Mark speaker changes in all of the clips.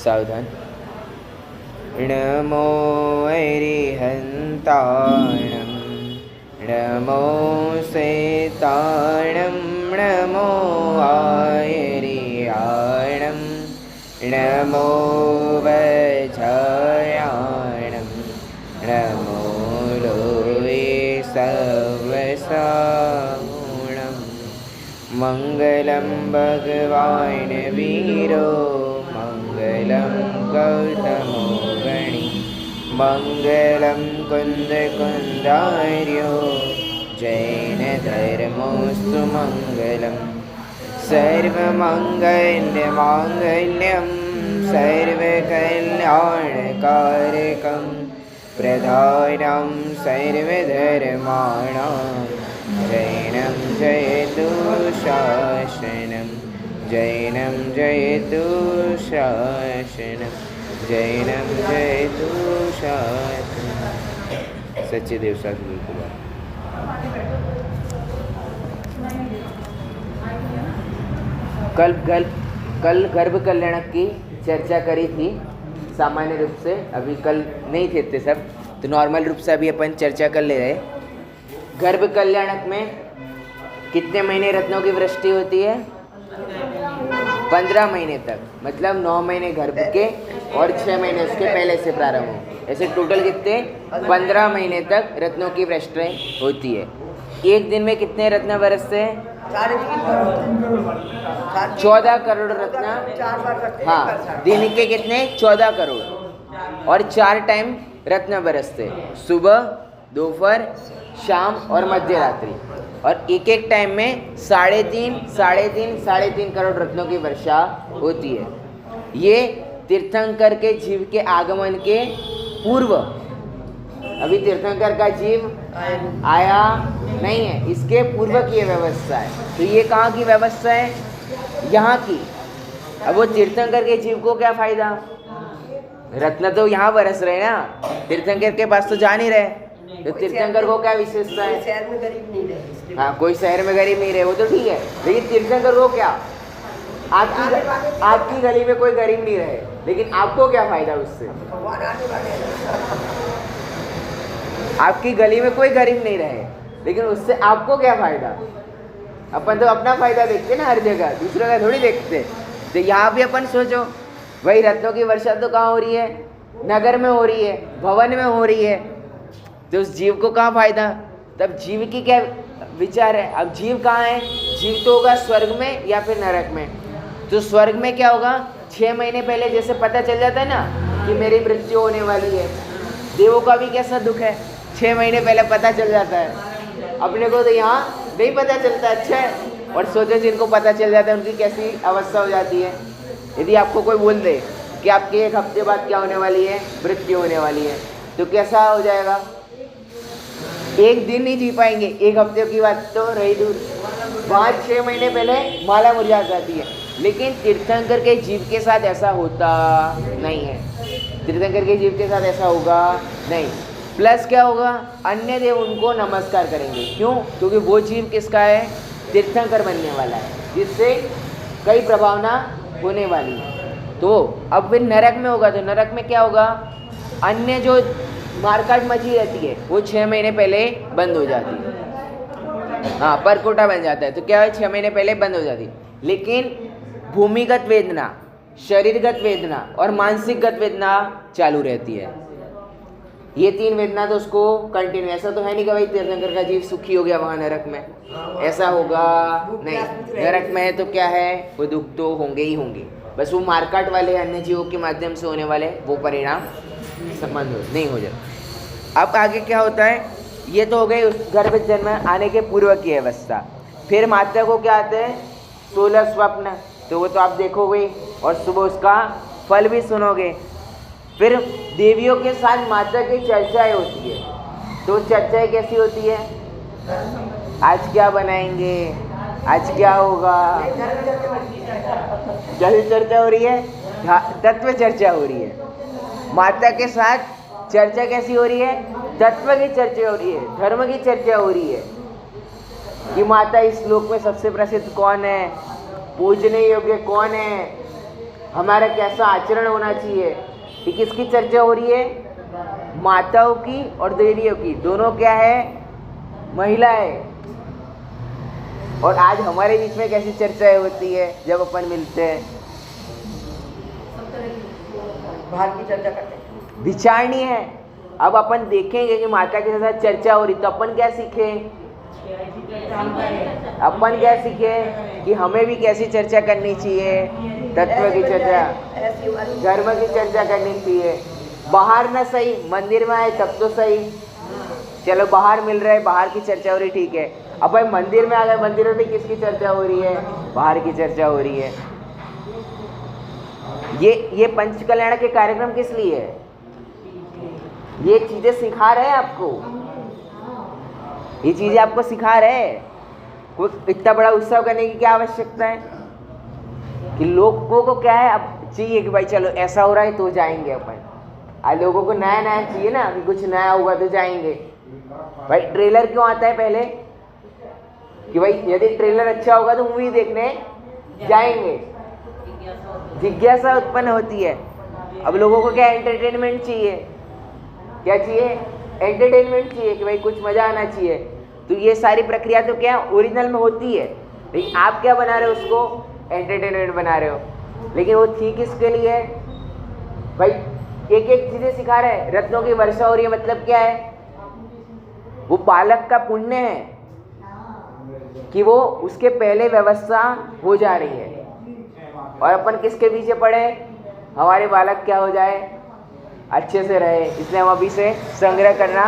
Speaker 1: सावधान। नमो अरिहन्ताणं नमो सेताणं नमो आयर्याणं नमो वज्रायाणं नमो लोये सवसागुणं। मङ्गलं भगवान् वीरो मङ्गलं गौतमो गणी मङ्गलं कुन्दकुन्दार्यो जैनधर्मोऽस्तु मङ्गलं। सर्वमङ्गलमाङ्गल्यं सर्वकल्याणकारकं प्रधानं सर्वधर्माणां जैनं जयतु शासनं जैनं जयतु शासनं जैनं जयतु शासनं। सच्चे देव सतगुरु को कल गर्भ कल्याणक की चर्चा करी थी सामान्य रूप से। अभी कल नहीं थे सब, तो नॉर्मल रूप से अभी अपन चर्चा कर ले रहे। गर्भ कल्याणक में कितने महीने रत्नों की वृष्टि होती है? 15 महीने तक, मतलब 9 महीने गर्भ के और 6 महीने उसके पहले से प्रारंभ हो। ऐसे टोटल कितने? 15 महीने तक रत्नों की वृष्टि होती है। एक दिन में कितने रत्न बरसते हैं? 14 करोड़ रत्न। हाँ, दिन के कितने? 14 करोड़। और 4 टाइम रत्न बरसते, सुबह, दोपहर, शाम और मध्य रात्रि। और एक एक टाइम में 3.5 करोड़ रत्नों की वर्षा होती है। ये तीर्थंकर के जीव के आगमन के पूर्व, अभी तीर्थंकर का जीव आया नहीं है, इसके पूर्व की ये व्यवस्था है। तो ये कहाँ की व्यवस्था है? यहाँ की। अब वो तीर्थंकर के जीव को क्या फायदा? रत्न तो यहाँ बरस रहे ना, तीर्थंकर के पास तो जा नहीं रहे। तो तीर्थंकर को क्या विशेषता है?
Speaker 2: शहर में गरीब नहीं रहे।
Speaker 1: हाँ, कोई शहर में गरीब नहीं रहे, वो तो ठीक है, लेकिन तीर्थंकर को क्या? आपकी गली में कोई गरीब नहीं रहे, लेकिन आपको क्या फायदा उससे? आपकी गली में कोई गरीब नहीं रहे, लेकिन उससे आपको क्या फायदा? अपन तो अपना फायदा देखते ना हर जगह, दूसरों का थोड़ी देखते। तो यहाँ भी अपन सोचो, वही रत्नों की वर्षा तो कहाँ हो रही है? नगर में हो रही है, भवन में हो रही है। तो उस जीव को कहाँ फायदा? तब जीव की क्या विचार है? अब जीव कहाँ है? जीव तो होगा स्वर्ग में या फिर नरक में। तो स्वर्ग में क्या होगा? 6 महीने पहले जैसे पता चल जाता है ना कि मेरी मृत्यु होने वाली है। देवों का भी कैसा दुख है, 6 महीने पहले पता चल जाता है। अपने को तो यहाँ नहीं पता चलता, अच्छा है। और सोचो जिनको पता चल जाता है उनकी कैसी अवस्था हो जाती है। यदि आपको कोई बोल दे कि आपके 1 हफ्ते बाद क्या होने वाली है? मृत्यु होने वाली है, तो कैसा हो जाएगा? एक दिन नहीं जी पाएंगे, 1 हफ्ते की बात तो रही दूर, 5-6 महीने पहले माला मुरझा जाती है। लेकिन तीर्थंकर के जीव के साथ ऐसा होता नहीं है। तीर्थंकर के जीव के साथ ऐसा होगा नहीं। प्लस क्या होगा? अन्य देव उनको नमस्कार करेंगे। क्यों? क्योंकि वो जीव किसका है? तीर्थंकर बनने वाला है, जिससे कई प्रभावना होने वाली है। तो अब फिर नरक में होगा, तो नरक में क्या होगा? अन्य जो मारकाट मची रहती है वो 6 महीने पहले बंद हो जाती है। हाँ, परकोटा बन जाता है, तो क्या है? 6 महीने पहले बंद हो जाती है। लेकिन भूमिगत वेदना, शरीरगत वेदना और मानसिकगत वेदना चालू रहती है। ये 3 वेदना तो उसको कंटिन्यू। ऐसा तो है नहीं कि भाई तीर्थंकर का जीव सुखी हो गया वहाँ नरक में, ऐसा होगा नहीं। नरक में है तो क्या है? वो दुख तो होंगे ही होंगे, बस वो मारकाट वाले अन्य जीवों के माध्यम से होने वाले वो परिणाम संबंध नहीं हो जाए। अब आगे क्या होता है? ये तो हो गई उस गर्भ जन्म आने के पूर्व की अवस्था। फिर माता को क्या आते हैं? 16 स्वप्न, तो वो तो आप देखोगे और सुबह उसका फल भी सुनोगे। फिर देवियों के साथ माता की चर्चाएं होती है। तो चर्चाएं कैसी होती है? आज क्या बनाएंगे, आज क्या होगा? जल चर्चा हो रही है, तत्व चर्चा हो रही है। माता के साथ चर्चा कैसी हो रही है? तत्व की चर्चा हो रही है, धर्म की चर्चा हो रही है कि माता इस लोक में सबसे प्रसिद्ध कौन है, पूजने योग्य कौन है, हमारा कैसा आचरण होना चाहिए। ये किसकी चर्चा हो रही है? माताओं की और देवियों की। दोनों क्या है? महिलाएं। और आज हमारे बीच में कैसी चर्चाएं होती है जब अपन मिलते हैं?
Speaker 2: बाहर की चर्चा करते हैं,
Speaker 1: विचारणी है। अब अपन देखेंगे कि माता के साथ चर्चा हो रही, तो अपन क्या सीखें? अपन क्या सीखे कि हमें भी कैसी चर्चा करनी चाहिए? तत्व की चर्चा, धर्म की चर्चा करनी चाहिए। बाहर ना सही, मंदिर में आए तब तो सही। चलो बाहर मिल रहे, बाहर की चर्चा हो रही, ठीक है। अब भाई मंदिर में आ गए, मंदिर में भी किसकी चर्चा हो रही है? बाहर की चर्चा हो रही है। ये पंच कल्याण के कार्यक्रम किस लिए है? ये चीजें सिखा रहे हैं आपको, ये चीजें आपको सिखा रहे हैं। कोई इतना बड़ा उत्सव करने की क्या आवश्यकता है? कि लोगों को क्या है, अब चाहिए कि भाई चलो ऐसा हो रहा है तो जाएंगे अपन। आज लोगों को नया नया चाहिए ना, कि कुछ नया होगा तो जाएंगे। भाई ट्रेलर क्यों आता है पहले? कि भाई यदि ट्रेलर अच्छा होगा तो मूवी देखने जाएंगे, जिज्ञासा उत्पन्न होती है। अब लोगों को क्या एंटरटेनमेंट चाहिए, क्या चाहिए? एंटरटेनमेंट चाहिए कि भाई कुछ मजा आना चाहिए। तो ये सारी प्रक्रिया तो क्या ओरिजिनल में होती है, लेकिन आप क्या बना रहे हो? उसको एंटरटेनमेंट बना रहे हो। लेकिन वो थी किसके लिए? भाई एक एक चीजें सिखा रहे हैं। रत्नों की वर्षा हो रही है, मतलब क्या है? वो बालक का पुण्य है कि वो उसके पहले व्यवस्था हो जा रही है। और अपन किसके पीछे पड़े? हमारे बालक क्या हो जाए, अच्छे से रहे, इसलिए हम अभी से संग्रह करना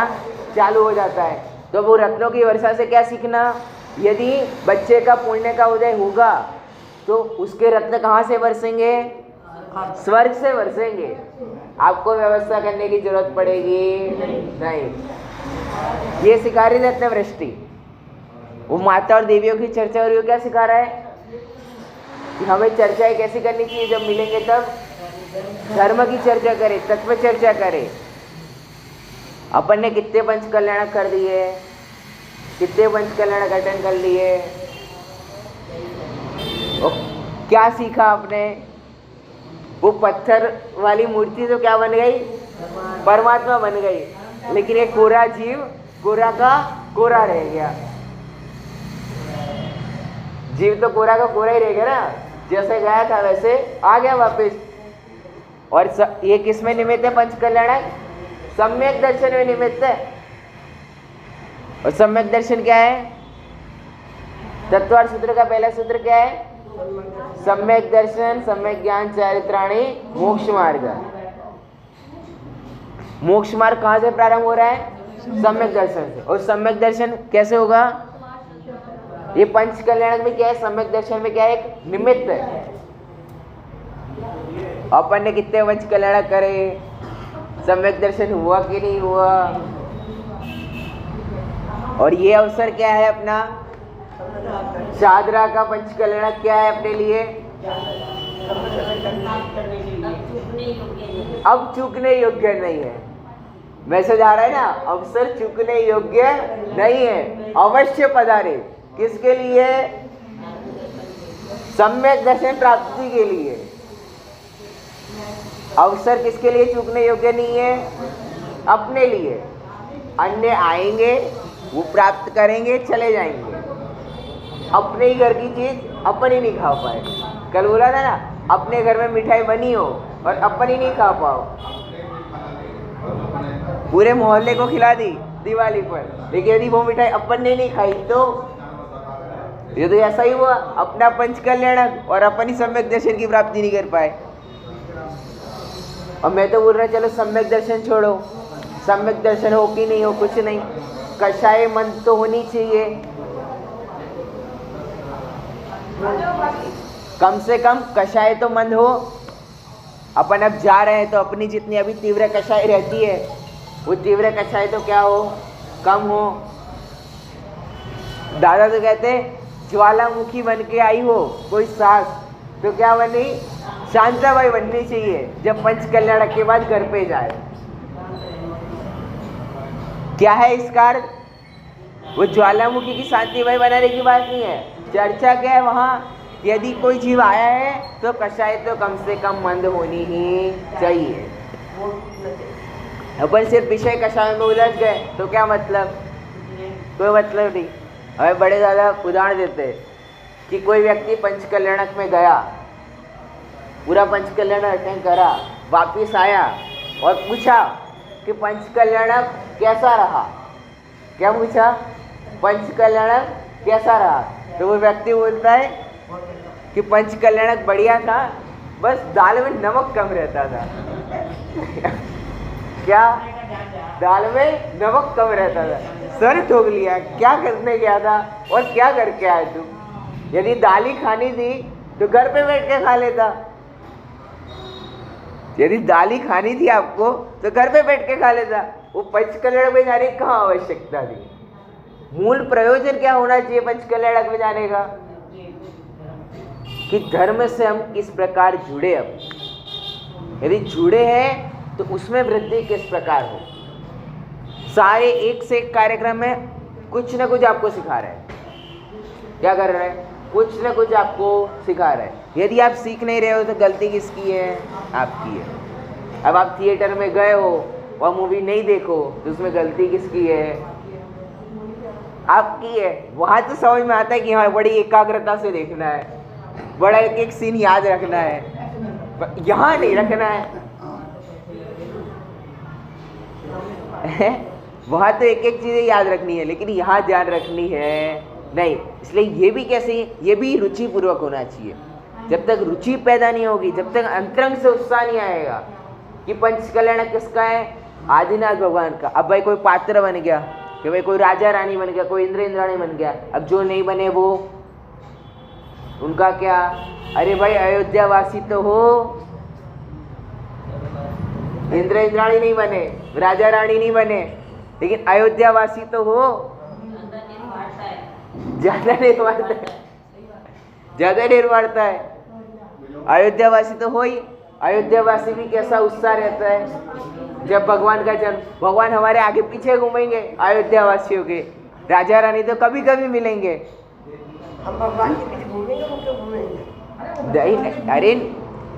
Speaker 1: चालू हो जाता है। तो वो रत्नों की वर्षा से क्या सीखना? यदि बच्चे का पुण्य का उदय होगा तो उसके रत्न कहाँ से बरसेंगे? स्वर्ग से बरसेंगे। आपको व्यवस्था करने की जरूरत पड़ेगी नहीं। ये सिखा रही रत्न वृष्टि। वो माता और देवियों की चर्चा हो रही है, क्या सिखा रहा है? कि हमें चर्चाएं कैसी करनी चाहिए? जब मिलेंगे तब धर्म की चर्चा करें, तत्व चर्चा करें। अपन ने कितने पंच कल्याण कर दिए, कितने पंच कल्याण अटेंड कर लिए, और क्या सीखा आपने? वो पत्थर वाली मूर्ति तो क्या बन गई? परमात्मा बन गई। लेकिन एक कोरा जीव कोरा का कोरा रह गया। जीव तो कोरा का कोरा ही रह गया ना, जैसे गया था वैसे आ गया वापस। और ये किस में निमित्त है? पंच कल्याण सम्यक दर्शन में निमित्त है। और सम्यक दर्शन क्या है? तत्वार्थ सूत्र का पहला सूत्र क्या है? सम्यक दर्शन, सम्यक ज्ञान, चारित्राणि, मोक्ष मार्ग। मोक्ष मार्ग कहाँ से प्रारंभ हो रहा है? सम्यक दर्शन से। और सम्यक दर्शन कैसे होगा? ये पंच कल्याण में क्या है? सम्यक दर्शन में क्या है? एक निमित्त है। अपन ने कितने पंच कल्याण करे, सम्यक दर्शन हुआ कि नहीं हुआ? और ये अवसर क्या है अपना? चादरा का पंच कल्याण क्या है अपने लिए? अब चूकने योग्य नहीं है। मैसेज आ रहा है ना, अवसर चूकने योग्य नहीं है, अवश्य पधारे। किसके लिए? सम्यक दर्शन प्राप्ति के लिए। अवसर किसके लिए चूकने योग्य नहीं है? अपने लिए। अन्य आएंगे, वो प्राप्त करेंगे, चले जाएंगे। अपने ही घर की चीज अपन ही नहीं खा पाए। कल बोला था ना, अपने घर में मिठाई बनी हो और अपन ही नहीं खा पाओ, पूरे मोहल्ले को खिला दी दिवाली पर, लेकिन यदि वो मिठाई अपन ने नहीं खाई तो ये तो ऐसा ही हुआ, अपना पंच कल्याण और अपन ही सम्यक दर्शन की प्राप्ति नहीं कर पाए। और मैं तो बोल रहा चलो सम्यक दर्शन छोड़ो, सम्यक दर्शन हो कि नहीं हो कुछ नहीं, कषाय मन तो होनी चाहिए, कम से कम कषाय तो मंद हो। अपन अब जा रहे हैं तो अपनी जितनी अभी तीव्र कषाय रहती है वो तीव्र कषाय तो क्या हो, कम हो। दादा तो कहते ज्वालामुखी बन के आई हो कोई सास तो क्या बनी, शांताबाई बननी चाहिए जब पंच कल्याण के बाद घर पे जाए। क्या है इसका अर्थ? वो ज्वालामुखी की शांतिबाई बनाने की बात नहीं है। चर्चा क्या है वहाँ कि यदि कोई जीव आया है तो कषाय तो कम से कम मंद होनी ही चाहिए। अपन सिर्फ विषय कषाय में उलझ गए तो क्या मतलब, कोई मतलब नहीं। हमें बड़े ज़्यादा उदाहरण देते हैं कि कोई व्यक्ति पंचकल्याणक में गया, पूरा पंचकल्याणक अटेंड करा, वापिस आया और पूछा कि पंचकल्याणक कैसा रहा। क्या पूछा? पंचकल्याणक कैसा रहा? तो वो व्यक्ति बोलता है कि पंचकल्याणक बढ़िया था, बस दाल में नमक कम रहता था। क्या? दाल में नमक कम रहता था। सर ठोक लिया, क्या करने गया था और क्या करके आया तू? यदि दाल ही खानी थी तो घर पे बैठ के खा लेता। यदि दाल ही खानी थी आपको तो घर पे बैठ के खा लेता। वो पंचकल्याणक में जाने की कहाँ आवश्यकता थी? मूल प्रयोजन क्या होना चाहिए पंचकल्याणक में जाने का? कि धर्म से हम किस प्रकार जुड़े। अब यदि जुड़े हैं तो उसमें वृद्धि किस प्रकार हो। सारे एक से एक कार्यक्रम में कुछ ना कुछ आपको सिखा रहे हैं। क्या कर रहे हैं? कुछ ना कुछ आपको सिखा रहे हैं। यदि आप सीख नहीं रहे हो तो गलती किसकी है? आपकी है। अब आप थिएटर में गए हो और मूवी नहीं देखो तो उसमें गलती किसकी है? आपकी है। वहाँ तो समझ में आता है कि हाँ बड़ी एकाग्रता से देखना है, बड़ा एक एक सीन याद रखना है, यहाँ नहीं रखना है। वहाँ तो एक एक चीज़ें याद रखनी है, लेकिन यहाँ ध्यान रखनी है नहीं। इसलिए ये भी कैसे, ये भी रुचि पूर्वक होना चाहिए। जब तक रुचि पैदा नहीं होगी, जब तक अंतरंग से उत्साह नहीं आएगा कि पंचकल्याणक किसका है? आदिनाथ भगवान का। अब भाई कोई पात्र बन गया कि भाई कोई राजा रानी बन गया, कोई इंद्र इंद्राणी बन गया। अब जो नहीं बने वो, उनका क्या? अरे भाई अयोध्या वासी तो हो, इंद्र इंद्राणी नहीं बने, राजा रानी नहीं बने, लेकिन अयोध्या वासी तो हो। ज्यादा निर्वाणता है, ज्यादा निर्वाणता है। अयोध्या वासी तो हो ही। अयोध्या वासी भी कैसा उत्साह रहता है जब भगवान का जन्म। भगवान हमारे आगे पीछे घूमेंगे अयोध्या वासियों के। राजा रानी तो कभी कभी मिलेंगे।
Speaker 2: हम भगवान के पीछे घूमेंगे, वो क्यों घूमेंगे?
Speaker 1: नहीं, अरे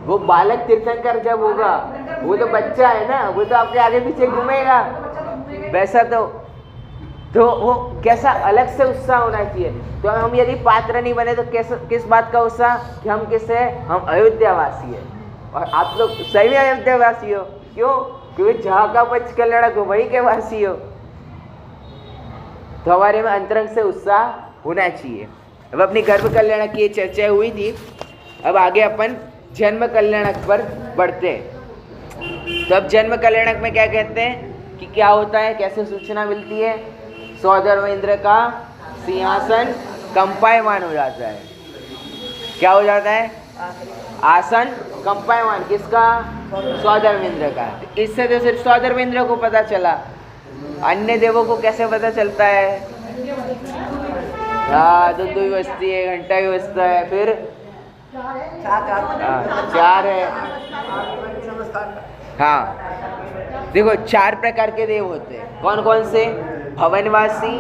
Speaker 1: वो बालक तीर्थंकर जब होगा, वो तो बच्चा है ना, वो तो आपके आगे पीछे घूमेगा। वैसा तो वो कैसा अलग से उत्साह होना चाहिए। तो हम यदि पात्र नहीं बने तो किस बात का उत्साह कि हम किस है? हम अयोध्यावासी है। और आप लोग सही में अयोध्यावासी हो। क्यों? क्योंकि जहाँ का पंचकल्याणक हो वहीं के वासी हो। तो हमारे में अंतरंग से उत्साह होना चाहिए। अब अपनी गर्भ कल्याणक की चर्चा हुई थी, अब आगे अपन जन्म कल्याणक पर बढ़ते हैं। तो अब जन्म कल्याणक में क्या कहते हैं कि क्या होता है, कैसे सूचना मिलती है? सौधर्म इंद्र का सिंहासन कंपायमान हो जाता है। क्या हो जाता है? आसन कंपायमान। किसका? सौधर्म इंद्र का। इससे तो सिर्फ सौधर्म इंद्र को पता चला, अन्य देवों को कैसे पता चलता है? हाँ, दूध भी बजती है, घंटा भी बजता है, फिर 4 है। हाँ, देखो 4 प्रकार के देव होते हैं। कौन कौन से? भवनवासी,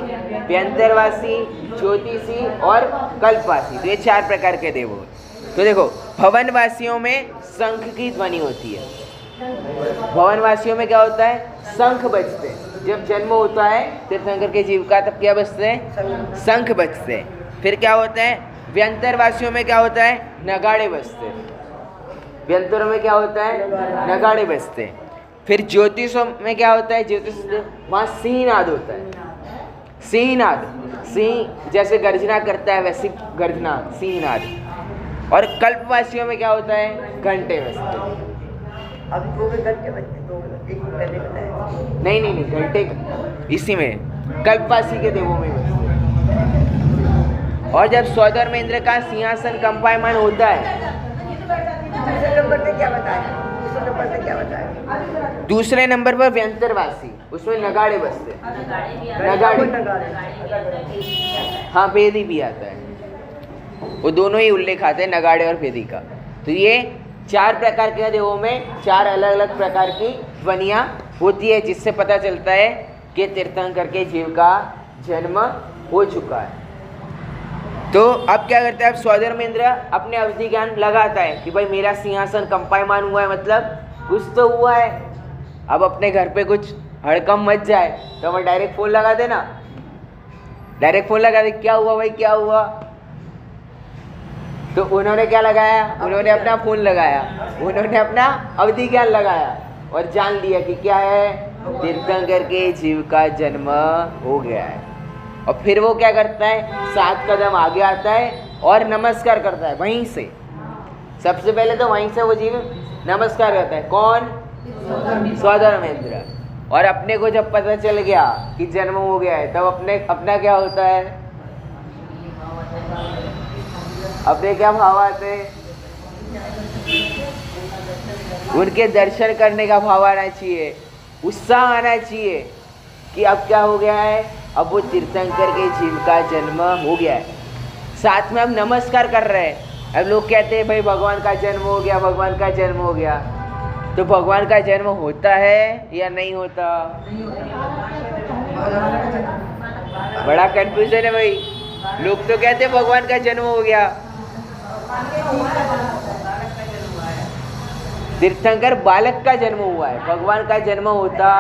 Speaker 1: व्यंतरवासी, ज्योतिषी और कल्पवासी। तो ये 4 प्रकार के देव होते हैं। तो देखो भवनवासियों में शंख की ध्वनि होती है। भवनवासियों में क्या होता है? शंख बजते हैं। जब जन्म होता है तीर्थंकर के जीव का तब क्या बजते हैं? शंख बजते हैं। फिर क्या होता है? व्यंतरवासियों में क्या होता है? नगाड़े बजते हैं। व्यंतरों में क्या होता है? नगाड़े बजते हैं। फिर ज्योतिषों में क्या होता है? ज्योतिष वहाँ सिंहनाद होता है। सिंहनाद, सिंह जैसे गर्जना करता है वैसी गर्जना, सिंहनाद। और कल्पवासियों में क्या होता है? घंटे बजते हैं।
Speaker 2: अभी 2 घंटे बजते, 2 एक पहले बताया।
Speaker 1: नहीं, घंटे इसी में कल्पवासी के देवों में बजते हैं। और जब सौधर्म इंद्र का सिंहासन कंपायमान होता है,
Speaker 2: दूसरे नंबर पे क्या बताया?
Speaker 1: दूसरे नंबर पर व्यंतरवासी, उसमें नगाड़े बजते हैं। नगाड़े, हाँ, भेदी भी आता है। वो दोनों ही उल्लेख आते हैं, नगाड़े और भेदी का। तो ये 4 प्रकार के देवों में 4 अलग अलग प्रकार की ध्वनियाँ होती है, जिससे पता चलता है कि तीर्थंकर के जीव का जन्म हो चुका है। तो अब क्या करते हैं, अब स्वधर्मेंद्र अपने अवधि ज्ञान लगाता है कि भाई मेरा सिंहासन कंपायमान हुआ है, मतलब कुछ तो हुआ है। अब अपने घर पे कुछ हड़कम मच जाए तो हम डायरेक्ट फोन लगा देना, डायरेक्ट फोन लगा दे, क्या हुआ भाई क्या हुआ। तो उन्होंने क्या लगाया, उन्होंने अपना फोन लगाया, उन्होंने अपना अवधि ज्ञान लगाया और जान लिया कि क्या है, तीर्थंकर के जीव का जन्म हो गया है। और फिर वो क्या करता है, 7 कदम आगे आता है और नमस्कार करता है वहीं से। सबसे पहले तो वहीं से वो जीव नमस्कार करता है। कौन? स्वधर्मेंद्र। और अपने को जब पता चल गया कि जन्म हो गया है, तब अपना क्या होता है, अपने क्या भाव आते हैं, उनके दर्शन करने का भाव आना चाहिए, उत्साह आना चाहिए कि अब क्या हो गया है, अब वो तीर्थंकर के जीव का जन्म हो गया है। साथ में हम नमस्कार कर रहे हैं। अब लोग कहते हैं भाई भगवान का जन्म हो गया, भगवान का जन्म हो गया। तो भगवान का जन्म होता है या नहीं होता? बड़ा कंफ्यूजन है भाई। लोग तो कहते हैं भगवान का जन्म हो गया। तीर्थंकर बालक का जन्म हुआ है, भगवान का जन्म होता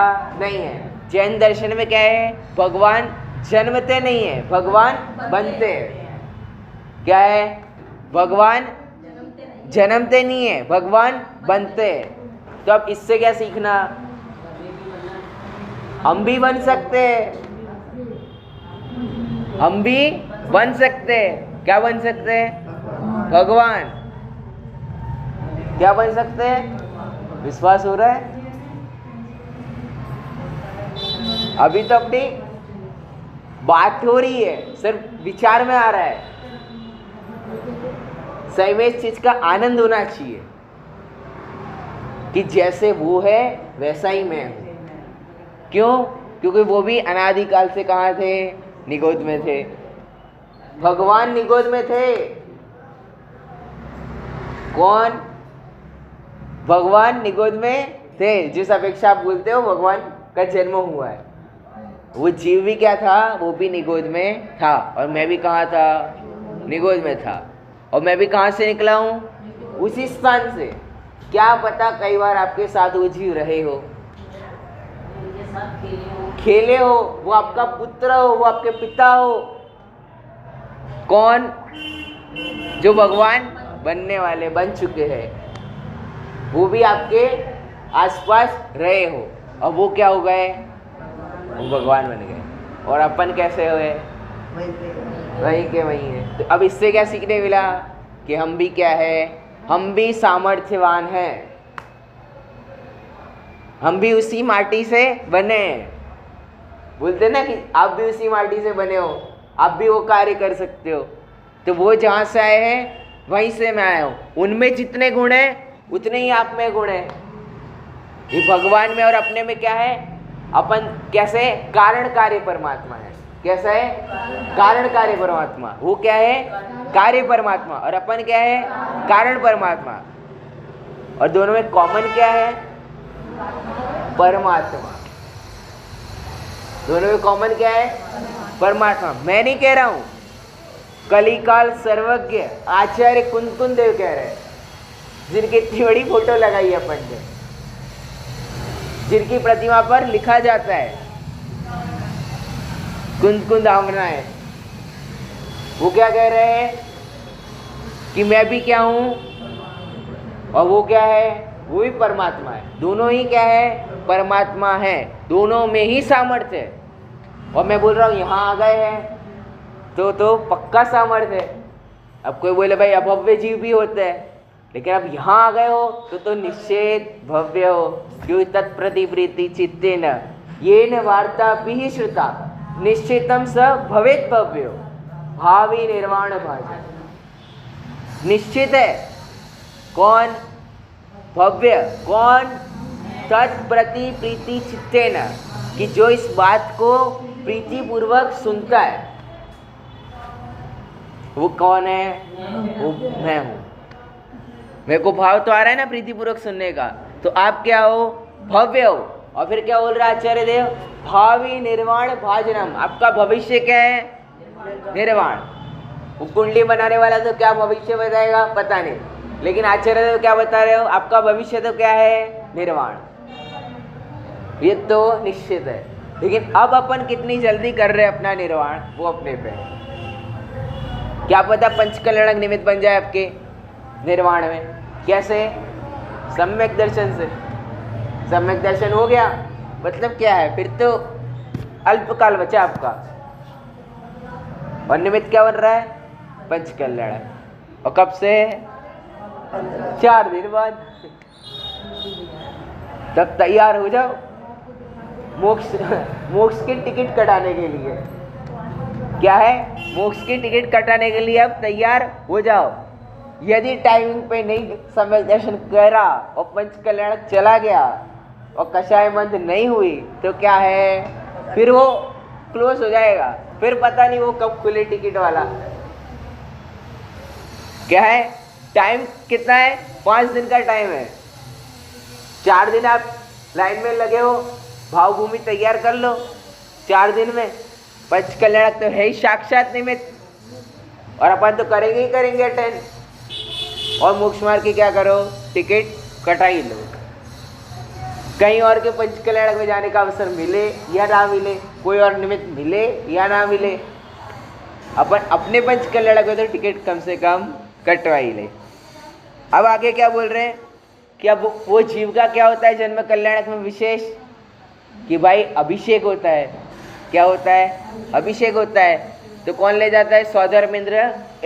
Speaker 1: नहीं है। जैन दर्शन में क्या है, भगवान जन्मते नहीं है, भगवान बनते हैं। क्या है, भगवान जन्मते नहीं है, भगवान बनते हैं। तो अब इससे क्या सीखना, हम भी बन सकते हैं, हम भी बन सकते हैं। क्या बन सकते हैं? भगवान। क्या बन सकते हैं? विश्वास हो रहा है? अभी तो अपनी बात हो रही है, सिर्फ विचार में आ रहा है। सही में इस चीज का आनंद होना चाहिए कि जैसे वो है वैसा ही मैं हूं। क्यों? क्योंकि वो भी अनादिकाल से कहाँ थे, निगोद में थे। भगवान निगोद में थे। कौन? भगवान निगोद में थे। जिस अपेक्षा आप बोलते हो भगवान का जन्म हुआ है, वो जीव भी क्या था, वो भी निगोद में था। और मैं भी कहाँ था, निगोद में था। और मैं भी कहाँ से निकला हूँ, उसी स्थान से। क्या पता कई बार आपके साथ वो जीव रहे हो, खेले हो, वो आपका पुत्र हो, वो आपके पिता हो। कौन? जो भगवान बनने वाले, बन चुके हैं, वो भी आपके आसपास रहे हो। और वो क्या हो गए, वो भगवान बन गए। और अपन कैसे हुए, वहीं के वहीं है। तो अब इससे क्या सीखने मिला कि हम भी क्या है, हम भी सामर्थ्यवान हैं, हम भी उसी माटी से बने हैं। बोलते ना कि आप भी उसी माटी से बने हो, आप भी वो कार्य कर सकते हो। तो वो जहाँ से आए हैं वहीं से मैं आया हूँ। उनमें जितने गुण हैं उतने ही आप में गुण हैं। ये भगवान में और अपने में क्या है, अपन कैसे कारण कार्य परमात्मा है। कैसा है? कारण कार्य परमात्मा। वो क्या है, कार्य परमात्मा। और अपन क्या है, कारण परमात्मा। और दोनों में कॉमन क्या है, परमात्मा। दोनों में कॉमन क्या है, परमात्मा। मैं नहीं कह रहा हूं, कलिकाल सर्वज्ञ आचार्य कुंदकुंद देव कह रहे हैं, जिनकी इतनी बड़ी फोटो लगाई है अपन ने, जिनकी प्रतिमा पर लिखा जाता है कुंदकुंद आमना है। वो क्या कह रहे हैं कि मैं भी क्या हूं और वो क्या है, वो भी परमात्मा है। दोनों ही क्या है, परमात्मा है। दोनों में ही सामर्थ्य है। और मैं बोल रहा हूँ यहाँ आ गए हैं तो पक्का सामर्थ्य है। अब कोई बोले भाई अभव्य जीव भी होते हैं, लेकिन अब यहाँ आ गए हो तो निश्चित भव्य हो। क्यों? तत्प्रति प्रीति चित्तेन येन वार्ता भी श्रुता निश्चितम स भवेत भव्यो भावी निर्वाण भाज। निश्चित है। कौन? भव्य। कौन? तत्प्रति प्रीति चित्तेन, कि जो इस बात को प्रीति पूर्वक सुनता है, वो कौन है? वो मैं हूं। मेरे को भाव तो आ रहा है ना प्रीति पूर्वक सुनने का। तो आप क्या हो? भव्य हो। और फिर क्या बोल रहा है आचार्य देव? भावी निर्वाण भाजनम। आपका भविष्य क्या है? निर्वाण। वो कुंडली बनाने वाला तो क्या भविष्य बताएगा पता नहीं, लेकिन आचार्य देव क्या बता रहे हो, आपका भविष्य तो क्या है, निर्वाण, ये तो निश्चित है। लेकिन अब अपन कितनी जल्दी कर रहे हैं अपना निर्वाण, वो अपने पे। क्या पता पंचकल्याणक निमित्त बन जाए आपके निर्वाण में। कैसे? सम्यक दर्शन से। सम्यक दर्शन हो गया मतलब क्या है, फिर तो अल्पकाल बचा आपका, और निमित्त क्या बन रहा है, पंचकल्याण। और कब से? 4 दिन बाद। तब तैयार हो जाओ मोक्ष की टिकट कटाने के लिए। क्या है? मोक्ष की टिकट कटाने के लिए अब तैयार हो जाओ। यदि टाइमिंग पे नहीं सम्यक दर्शन करा और पंचकल्याण चला गया और कषाय बंद नहीं हुई तो क्या है, फिर वो क्लोज हो जाएगा, फिर पता नहीं वो कब खुले टिकट वाला। क्या है? टाइम कितना है? 5 दिन का टाइम है। 4 दिन आप लाइन में लगे हो, भावभूमि तैयार कर लो 4 दिन में। पंचकल्याण तो है ही साक्षात निमित्त, और अपन तो करेंगे ही करेंगे अटेंड। और मोक्ष मार्ग की क्या करो, टिकट कटा ही लो। कहीं और के पंचकल्याण में जाने का अवसर मिले या ना मिले, कोई और निमित्त मिले या ना मिले, अपन अपने पंचकल्याण को तो टिकट कम से कम कटवा ही ले। अब आगे क्या बोल रहे हैं कि अब वो जीव का क्या होता है जन्म कल्याणक में विशेष, कि भाई अभिषेक होता है। क्या होता है? अभिषेक होता है। तो कौन ले जाता है? सौधर्मेंद्र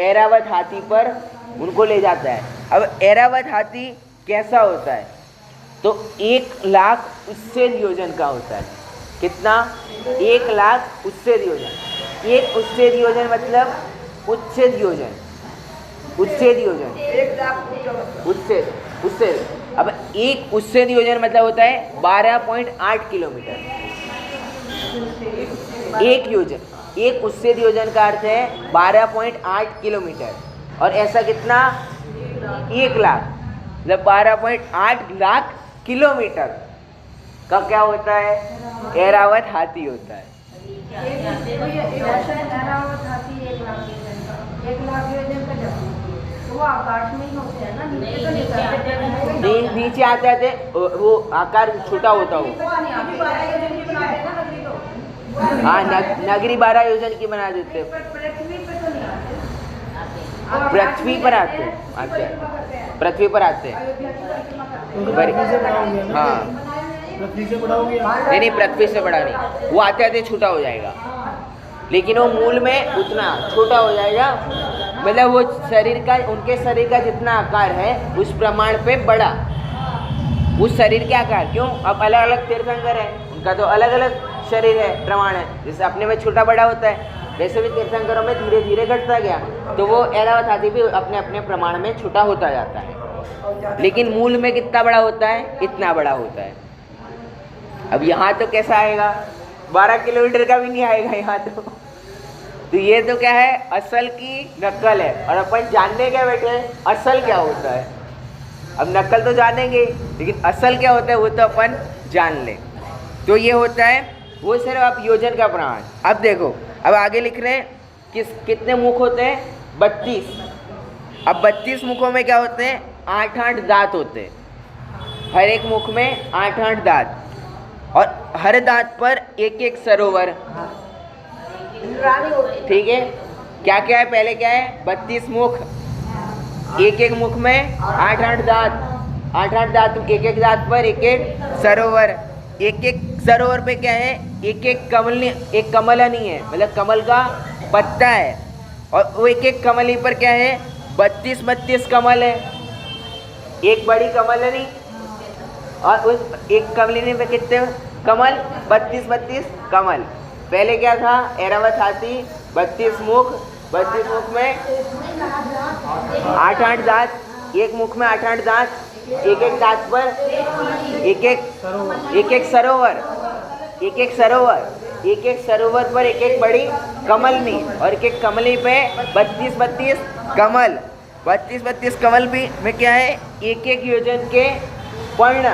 Speaker 1: ऐरावत हाथी पर उनको ले जाता है। अब ऐरावत हाथी कैसा होता है? तो 1 लाख उच्छेद योजन का होता है। कितना? 1 लाख उच्छेद योजन। एक उच्छेद योजन मतलब उच्छेद योजन, उच्छेद योजन,
Speaker 2: 1 लाख
Speaker 1: उच्छेद, उच्छेद। अब एक उच्छेद योजन मतलब होता है 12.8 किलोमीटर। एक योजन, एक उच्छेद योजन का अर्थ है 12.8 किलोमीटर। और ऐसा कितना? 1 लाख, मतलब 12.8 लाख किलोमीटर का क्या होता है? ऐरावत हाथी होता है। नीचे आते आते वो आकार छोटा होता हो। हाँ, नगरी 12 योजन की बना देते। पृथ्वी पर आते हैं, पृथ्वी पर आते हैं। हाँ, नहीं, पृथ्वी से बड़ा नहीं, वो आते आते छोटा हो जाएगा, लेकिन वो मूल में उतना छोटा हो जाएगा। मतलब वो शरीर का, उनके शरीर का जितना आकार है उस प्रमाण पे बड़ा, उस शरीर के आकार। क्यों? अब अलग अलग तीर्थंकर है, उनका तो अलग अलग शरीर है, प्रमाण है। जैसे अपने में छोटा बड़ा होता है, वैसे भी तीर्थंकरों में धीरे धीरे घटता गया, तो वो ऐरावत हाथी भी अपने अपने प्रमाण में छोटा होता जाता है। लेकिन मूल में कितना बड़ा होता है? इतना बड़ा होता है। अब यहाँ तो कैसा आएगा? 12 किलोमीटर का भी नहीं आएगा यहाँ तो ये तो क्या है? असल की नकल है। और अपन जानने क्या बैठे हैं, असल क्या होता है। अब नकल तो जानेंगे, लेकिन असल क्या होता है वो तो अपन जान ले। तो ये होता है वो सिर्फ आप योजन का प्रमाण। अब देखो, अब आगे लिख रहे हैं कितने मुख होते हैं? 32। अब 32 मुखों में क्या होते हैं? 8-8 दांत होते हैं। हर एक मुख में 8-8 दांत, और हर दांत पर एक सरोवर। ठीक है, क्या क्या है? पहले क्या है? 32 मुख, एक मुख में 8-8 दांत, 8-8 दांत, एक दांत पर एक सरोवर। एक सरोवर पे क्या है? एक कमलनी है, मतलब कमल का पत्ता है। और वो एक कमली पर क्या है? 32 कमल है। एक बड़ी कमलनी, और उस एक कमलनी पे कितने कमल? 32 कमल। पहले क्या था? ऐरावत हाथी, 32 मुख, 32 मुख में 8-8 दांत, एक मुख में 8-8 दांत, एक दांत पर एक सरोवर, एक सरोवर पर एक बड़ी कमलनी, और एक कमली पे 32 कमल। 32 कमल भी में क्या है? एक योजन के पर्ण,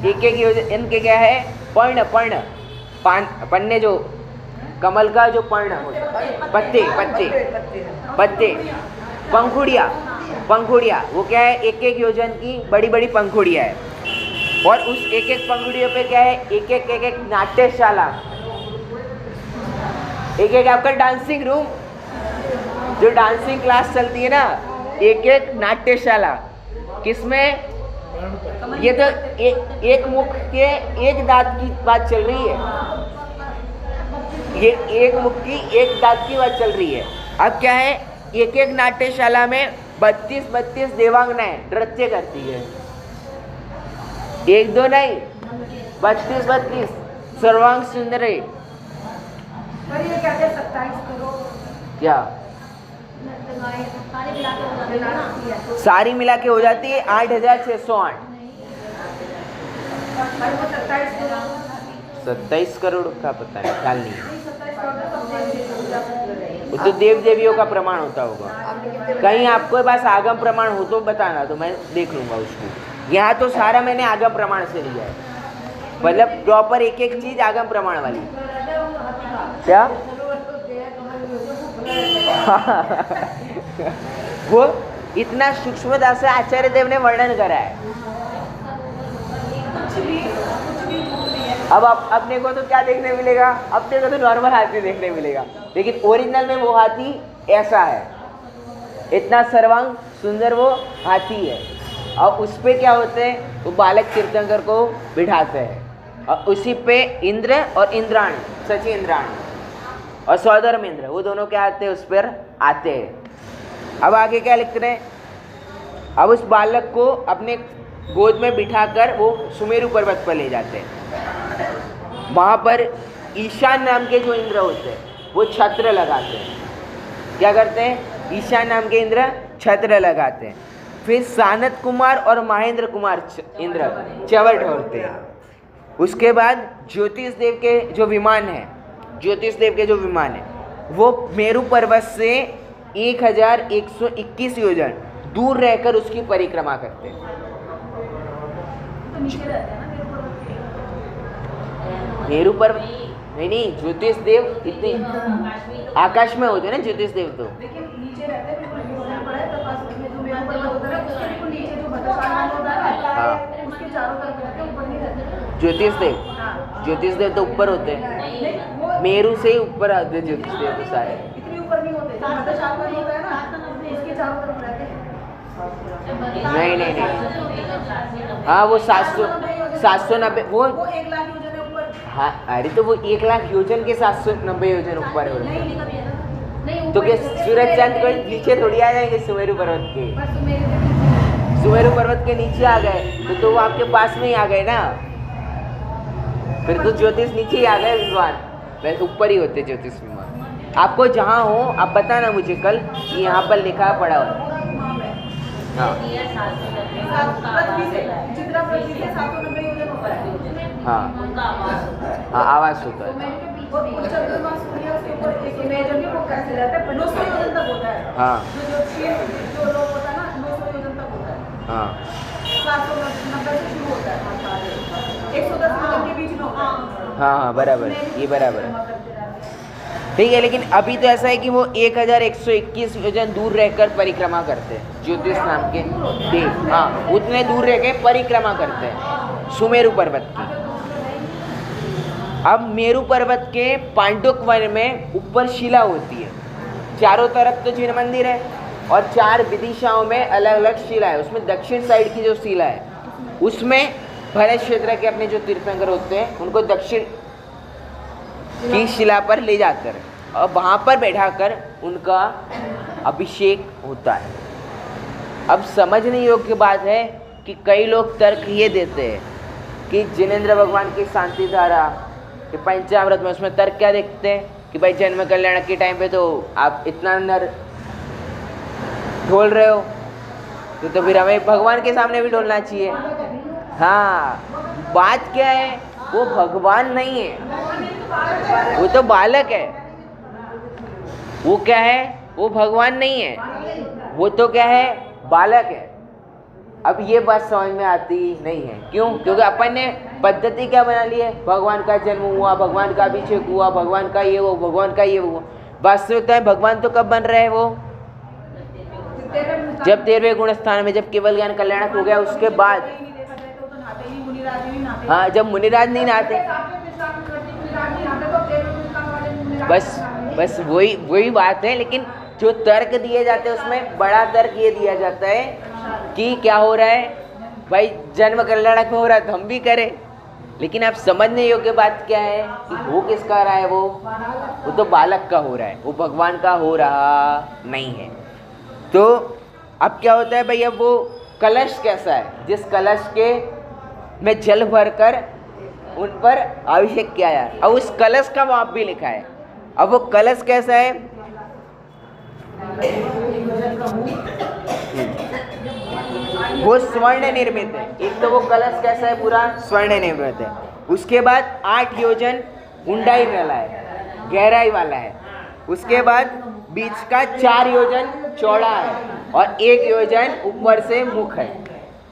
Speaker 1: एक योजन इनके क्या है? पर्ण, पन्ने जो कमल का जो पर्ण होता है, पत्ते पत्ते पत्ते, पंखुड़िया, पंखुड़िया वो क्या है, एक एक योजन की बड़ी बड़ी पंखुड़िया है। और उस एक एक पंखुड़ियों पे क्या है, एक एक नाट्यशाला, एक एक आपका डांसिंग रूम, जो डांसिंग क्लास चलती है ना, एक एक नाट्यशाला। किसमें? ये तो एक मुख के एक दांत की बात चल रही है, ये एक मुख की एक दांत की बात चल रही है। अब क्या है, एक एक नाट्यशाला में 32 देवांगनाएं नृत्य करती है, एक दो नहीं, 32 सर्वांग सुंदर। क्या सारी मिला के हो जाती है 8608। 27 करोड़ का पता नहीं, ख्याल नहीं है। वो तो देव देवियों का प्रमाण होता होगा। कहीं आपके पास आगम प्रमाण हो तो बताना, तो मैं देख लूंगा उसको। यहाँ तो सारा मैंने आगम प्रमाण से लिया है, मतलब प्रॉपर एक एक चीज आगम प्रमाण वाली। क्या वो इतना सूक्ष्मता से आचार्य देव ने वर्णन करा है। अब अपने को तो क्या देखने मिलेगा, अपने को तो नॉर्मल हाथी देखने मिलेगा, लेकिन ओरिजिनल में वो हाथी ऐसा है, इतना सर्वांग सुंदर वो हाथी है। और उस पे क्या होते हैं, वो बालक तीर्थंकर को बिठाते हैं, और उसी पे इंद्र और इंद्राणी, सची इंद्राणी और सौधर्म इंद्र, वो दोनों क्या आते हैं, उस पर आते हैं। अब आगे क्या लिखते हैं, अब उस बालक को अपने गोद में बिठाकर वो सुमेरु पर्वत पर ले जाते हैं। वहाँ पर ईशान नाम के जो इंद्र होते हैं वो छत्र लगाते हैं। क्या करते हैं, ईशान नाम के इंद्र छत्र लगाते हैं। फिर सानत कुमार और महेंद्र कुमार इंद्र चवर ढोलते हैं। उसके बाद ज्योतिष देव के जो विमान है, ज्योतिष देव के जो विमान है वो मेरु पर्वत से 1121 योजन दूर रहकर उसकी परिक्रमा करते हैं। मेरु पर्वत नहीं, ज्योतिष देव इतने आकाश में होते हैं ना ज्योतिष देव, तो हाँ ज्योतिष देव तो ऊपर होते हैं, मेरु से ही ऊपर आते हैं ज्योतिष देव तो सारे। नहीं, हाँ वो 790 वो
Speaker 2: 1 लाख योजन है ऊपर।
Speaker 1: हाँ अरे तो वो 1 लाख योजन के 790 योजन ऊपर है। तो क्या सूरज चांद कोई नीचे थोड़ी आ जाएंगे सुमेरु पर्वत के? सुमेरु पर्वत के नीचे आ गए तो वो आपके पास में ही आ गए ना, फिर तो ज्योतिष नीचे ही आ गए विमान, वैसे ऊपर ही होते ज्योतिष विमान। आपको जहाँ हो आप बताना मुझे कल, कि यहाँ पर लिखा पड़ा हो। हाँ हाँ आवाज होता है। हाँ हाँ बराबर, ये बराबर है, ठीक है। लेकिन अभी तो ऐसा है कि वो 1121 योजन दूर रहकर परिक्रमा करते हैं, ज्योतिष नाम के देव, हाँ उतने दूर रह के परिक्रमा करते हैं सुमेरु पर्वत की। अब मेरु पर्वत के पांडुक वन में ऊपर शिला होती है, चारों तरफ तो जिन मंदिर है और 4 विदिशाओं में अलग अलग शिला है। उसमें दक्षिण साइड की जो शिला है उसमें भरत क्षेत्र के अपने जो तीर्थंकर होते हैं उनको दक्षिण की शिला पर ले जाकर और वहाँ पर बैठाकर उनका अभिषेक होता है। अब समझने योग्य बात है कि कई लोग तर्क ये देते हैं कि जिनेंद्र भगवान की शांति धारा के पंचामृत में, उसमें तर्क क्या देखते हैं कि भाई जन्म कल्याण के टाइम पे तो आप इतना नर ढोल रहे हो तो फिर हमें भगवान के सामने भी ढोलना चाहिए। हाँ बात क्या है, वो भगवान नहीं है, वो तो बालक है। वो क्या है, वो भगवान नहीं है, वो तो क्या है, बालक है। अब ये बात समझ में आती नहीं है। क्यों? क्योंकि अपन ने पद्धति क्या बना ली है, भगवान का जन्म हुआ, भगवान का अभिषेक हुआ, भगवान का ये वो, भगवान का ये वो। वास्तविकता है भगवान तो कब बन रहे हैं वो, जब 13वें गुण स्थान में, जब केवल ज्ञान कल्याणक हो गया उसके बाद। हाँ, जब मुनिराज नहीं नहाते, बस वही बात है। लेकिन जो तर्क दिए जाते हैं उसमें बड़ा तर्क ये दिया जाता है कि क्या हो रहा है भाई, जन्म कल्याणक में हो रहा है तो हम भी करें। लेकिन आप समझने योग्य बात क्या है कि हो किसका रहा है, वो तो बालक का हो रहा है, वो भगवान का हो रहा नहीं है। तो अब क्या होता है भाई, अब वो कलश कैसा है, जिस कलश के में जल भरकर उन पर अभिषेक किया है, अब उस कलश का माप भी लिखा है। अब वो कलश कैसा है, वो स्वर्ण निर्मित है। एक तो वो कलश कैसा है, पूरा स्वर्ण निर्मित है। उसके बाद 8 योजन ऊंडाई वाला है, गहराई वाला है। उसके बाद बीच का 4 योजन चौड़ा है और 1 योजन ऊपर से मुख है।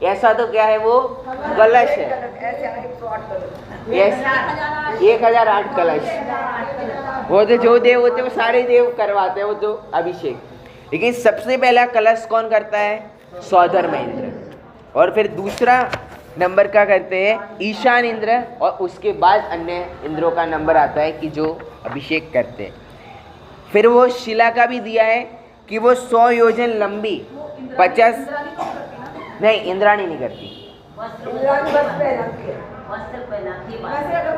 Speaker 1: ऐसा तो क्या है, वो कलश है। 1008 कलश। वो तो जो देव होते वो सारे देव करवाते हैं वो तो अभिषेक। लेकिन सबसे पहला कलश कौन करता है, सौधर्म इंद्र। और फिर दूसरा नंबर का करते हैं ईशान इंद्र, और उसके बाद अन्य इंद्रों का नंबर आता है कि जो अभिषेक करते हैं। फिर वो शिला का भी दिया है कि वो 100 योजन लंबी 50, नहीं इंद्राणी नहीं करती।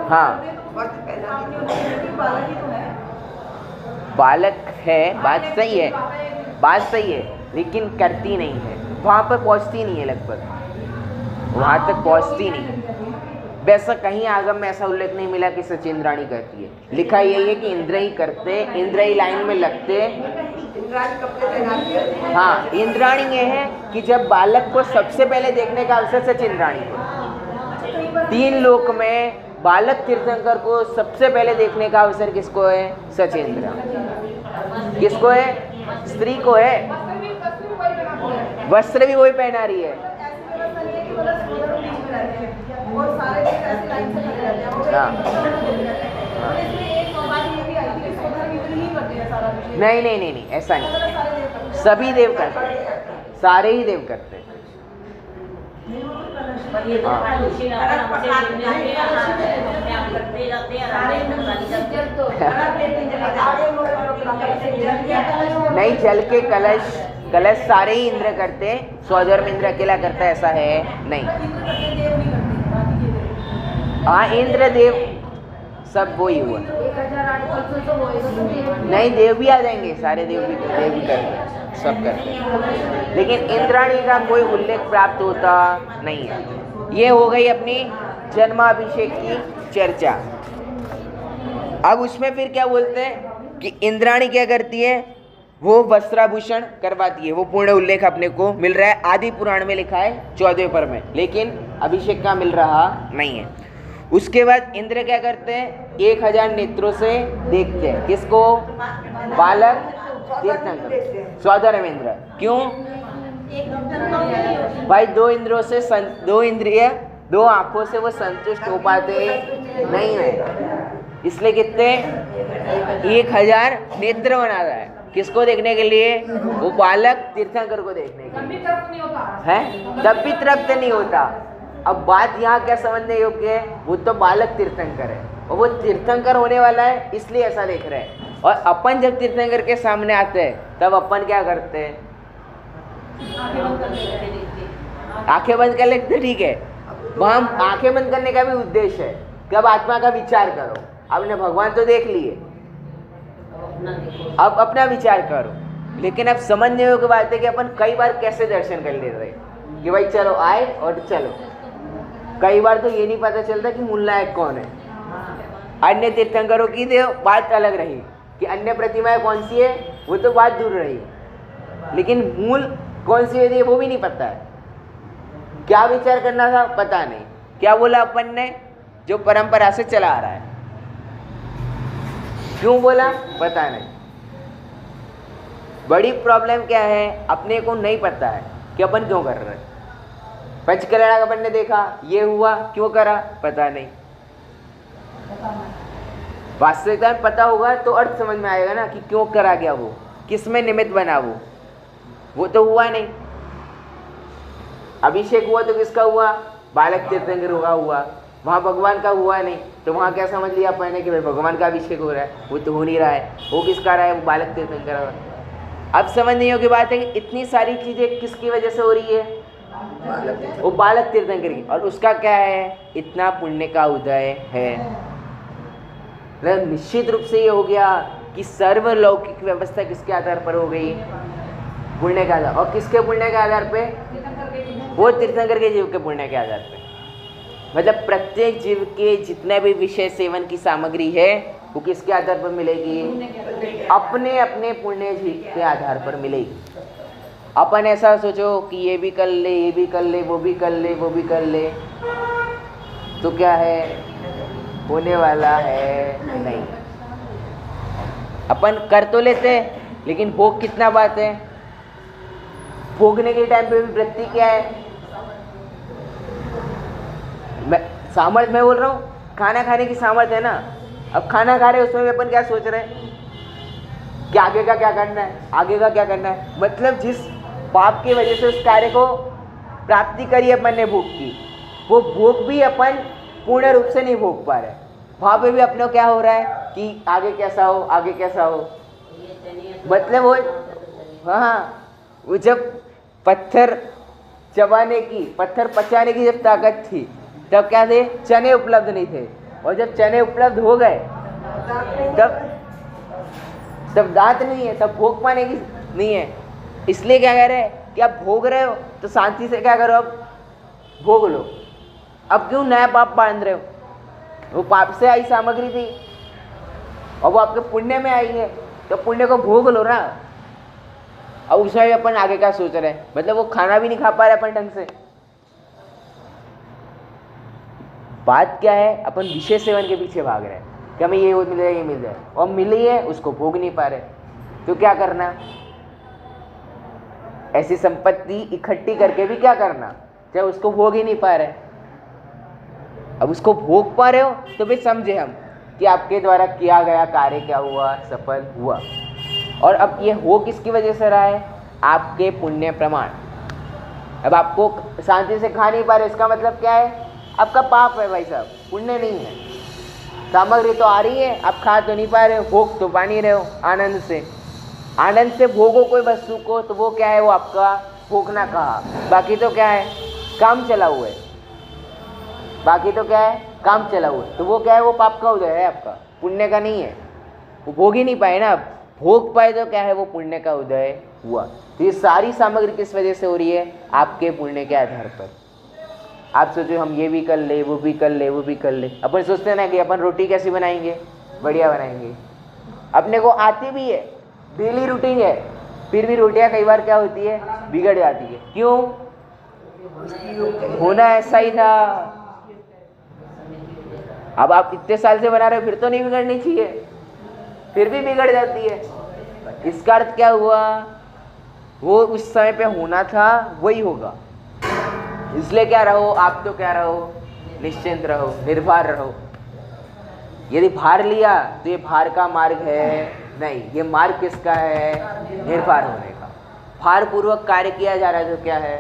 Speaker 1: हाँ बालक है, बात सही है, बात सही है, लेकिन करती नहीं है, वहाँ पर पहुँचती नहीं है, लगभग वहाँ तक पहुँचती नहीं है। वैसा कहीं आगम में ऐसा उल्लेख नहीं मिला कि सचिंद्राणी करती है। लिखा यही है कि इंद्र ही करते, इंद्र ही लाइन में लगते। हाँ, इंद्राणी ये है कि जब बालक को सबसे पहले देखने का अवसर सचिंद्राणी को, 3 लोक में बालक तीर्थंकर को सबसे पहले देखने का अवसर किसको है, सचिंद्र। किसको है, स्त्री को है, वस्त्र भी वही पहना रही है। नहीं, ऐसा नहीं, सभी देव करते हैं, सारे ही देव करते हैं। नहीं, जल के कलश सारे ही इंद्र करते हैं, स्वधर्म इंद्र अकेला करता है ऐसा है नहीं। हाँ, इंद्र देव सब वो ही हुआ। नहीं, देव भी आ जाएंगे, सारे देव भी करते हैं, सब करते हैं, लेकिन इंद्राणी का कोई उल्लेख प्राप्त होता नहीं है। ये हो गई अपनी जन्माभिषेक की चर्चा। अब उसमें फिर क्या बोलते हैं कि इंद्राणी क्या करती है, वो वस्त्राभूषण करवाती है। वो पूर्ण उल्लेख अपने को मिल रहा है, आदि पुराण में लिखा है 14वें पर्व में, लेकिन अभिषेक का मिल रहा नहीं है। उसके बाद इंद्र क्या करते हैं, 1000 नेत्रों से देखते हैं, किसको, बालक तीर्थंकर, स्वधर्म इंद्र। क्यों भाई, 2 इंद्रियों से 2 इंद्रिय 2 आंखों से वो संतुष्ट हो पाते नहीं है, इसलिए कितने 1000 नेत्र बना रहा है, किसको देखने के लिए, वो बालक तीर्थंकर को देखने के लिए है, तब भी तृप्त नहीं होता। अब बात यहाँ क्या समझने योग्य है, वो तो बालक तीर्थंकर है और वो तीर्थंकर होने वाला है, इसलिए ऐसा देख रहे हैं। और अपन जब तीर्थंकर के सामने आते हैं तब अपन क्या करते हैं, आंखें बंद कर लेते, ठीक है। वहाँ आंखें बंद करने का भी उद्देश्य है कि अब आत्मा का विचार करो। आपने भगवान तो देख लिए, अब अपना विचार करो। लेकिन अब समझने योग्य बात है कि अपन कई बार कैसे दर्शन कर लेते हैं कि भाई चलो आए और चलो। कई बार तो ये नहीं पता चलता कि मूल नायक कौन है। अन्य तीर्थंकरों की तो बात अलग रही कि अन्य प्रतिमाएं कौन सी है, वो तो बात दूर रही, लेकिन मूल कौन सी है वो भी नहीं पता है। क्या विचार करना था पता नहीं, क्या बोला अपन ने, जो परंपरा से चला आ रहा है, क्यों बोला पता नहीं। बड़ी प्रॉब्लम क्या है, अपने को नहीं पता है कि अपन क्यों कर रहे हैं। पंचकर्मा का अपन ने देखा, ये हुआ, क्यों करा पता नहीं। वास्तविकता में पता होगा तो अर्थ समझ में आएगा ना कि क्यों करा गया, वो किस में निमित्त बना, वो तो हुआ नहीं। अभिषेक हुआ तो किसका हुआ, बालक तीर्थंकर हुआ, वहाँ भगवान का हुआ नहीं, तो वहाँ क्या समझ लिया अपन ने कि भाई भगवान का अभिषेक हो रहा है, वो तो हो नहीं रहा है, वो किसका रहा है, वो बालक तीर्थंकर हो। अब समझने योग्य बात है कि इतनी सारी चीजें किसकी वजह से हो रही है, वो बालक तीर्थंकर की, और उसका क्या है, इतना पुण्य का उदय है। निश्चित रूप से ये हो गया कि सर्वलौकिक व्यवस्था किसके आधार पर हो गई, पुण्य के आधार, और किसके पुण्य के आधार पे, वो तीर्थंकर के जीव के पुण्य के आधार पे। मतलब प्रत्येक जीव के जितने भी विषय सेवन की सामग्री है वो किसके आधार पर मिलेगी, अपने अपने पुण्य जीव के आधार पर मिलेगी। अपन ऐसा सोचो कि ये भी कर ले, ये भी कर ले, वो भी कर ले, वो भी कर ले, तो क्या है, होने वाला है नहीं। अपन कर तो लेते हैं, लेकिन भोग कितना बात है, भोगने के टाइम पे भी वृत्ति क्या है, सामर्थ्य मैं बोल रहा हूँ, खाना खाने की सामर्थ्य है ना। अब खाना खा रहे उसमें भी अपन क्या सोच रहे हैं कि आगे का क्या करना है, आगे का क्या करना है। मतलब जिस पाप की वजह से उस कार्य को प्राप्ति करी अपन ने भोग की, वो भोग भी अपन पूर्ण रूप से नहीं भोग पा रहे। वहाँ पे भी अपने क्या हो रहा है कि आगे कैसा हो, आगे कैसा हो। मतलब वो, हाँ, वो जब पत्थर चबाने की, पत्थर पचाने की जब ताकत थी, तब क्या थे, चने उपलब्ध नहीं थे, और जब चने उपलब्ध हो गए तब दांत नहीं है, तब भोग पाने की नहीं है। इसलिए क्या कह रहे हैं कि आप भोग रहे हो तो शांति से क्या करो, अब भोग लो। अब क्यों नया पाप बांध रहे हो, वो पाप से आई सामग्री थी और वो आपके पुण्य में आई है, तो पुण्य को भोग लो ना। अब उसमें भी अपन आगे क्या सोच रहे हैं, मतलब वो खाना भी नहीं खा पा रहे अपन ढंग से। बात क्या है, अपन विषय सेवन के पीछे भाग रहे हैं कि हमें ये मिल जाए, ये मिल जाए, और मिली है उसको भोग नहीं पा रहे, तो क्या करना, ऐसी संपत्ति इकट्ठी करके भी क्या करना जब उसको भोग ही नहीं पा रहे। अब उसको भोग पा रहे हो तो भी समझे हम कि आपके द्वारा किया गया कार्य क्या हुआ, सफल हुआ। और अब ये हो किसकी वजह से रहा है, आपके पुण्य प्रमाण। अब आपको शांति से खा नहीं पा रहे, इसका मतलब क्या है, आपका पाप है भाई साहब, पुण्य नहीं है। सामग्री तो आ रही है, आप खा तो नहीं पा रहे हो, भोग तो पा नहीं रहे हो आनंद से भोगो कोई वस्तु को, तो वो क्या है, वो आपका भोगना कहा। बाकी तो क्या है, काम चला हुआ है, बाकी तो क्या है, काम चला हुआ है, तो वो क्या है, वो पाप का उदय है, आपका पुण्य का नहीं है। वो भोग ही नहीं पाए ना, आप भोग पाए तो क्या है, वो पुण्य का उदय हुआ। तो ये सारी सामग्री किस वजह से हो रही है, आपके पुण्य के आधार पर। आप सोचो हम ये भी कर ले, वो भी कर ले, वो भी कर ले। अपन सोचते हैं ना कि अपन रोटी कैसी बनाएंगे, बढ़िया बनाएंगे, अपने को आती भी है, डेली रूटीन है, फिर भी रोटियां कई बार क्या होती है, बिगड़ जाती है। क्यों, होना ऐसा ही था। अब आप इतने साल से बना रहे हो, फिर तो नहीं बिगड़नी चाहिए, फिर भी बिगड़ जाती है। इसका अर्थ क्या हुआ, वो उस समय पे होना था वही होगा। इसलिए क्या रहो, आप तो क्या रहो, निश्चिंत रहो, निर्भर रहो। यदि भार लिया तो ये भार का मार्ग है नहीं, ये मार्ग किसका है, निर्भर होने का। भार पूर्वक कार्य किया जा रहा है तो क्या है,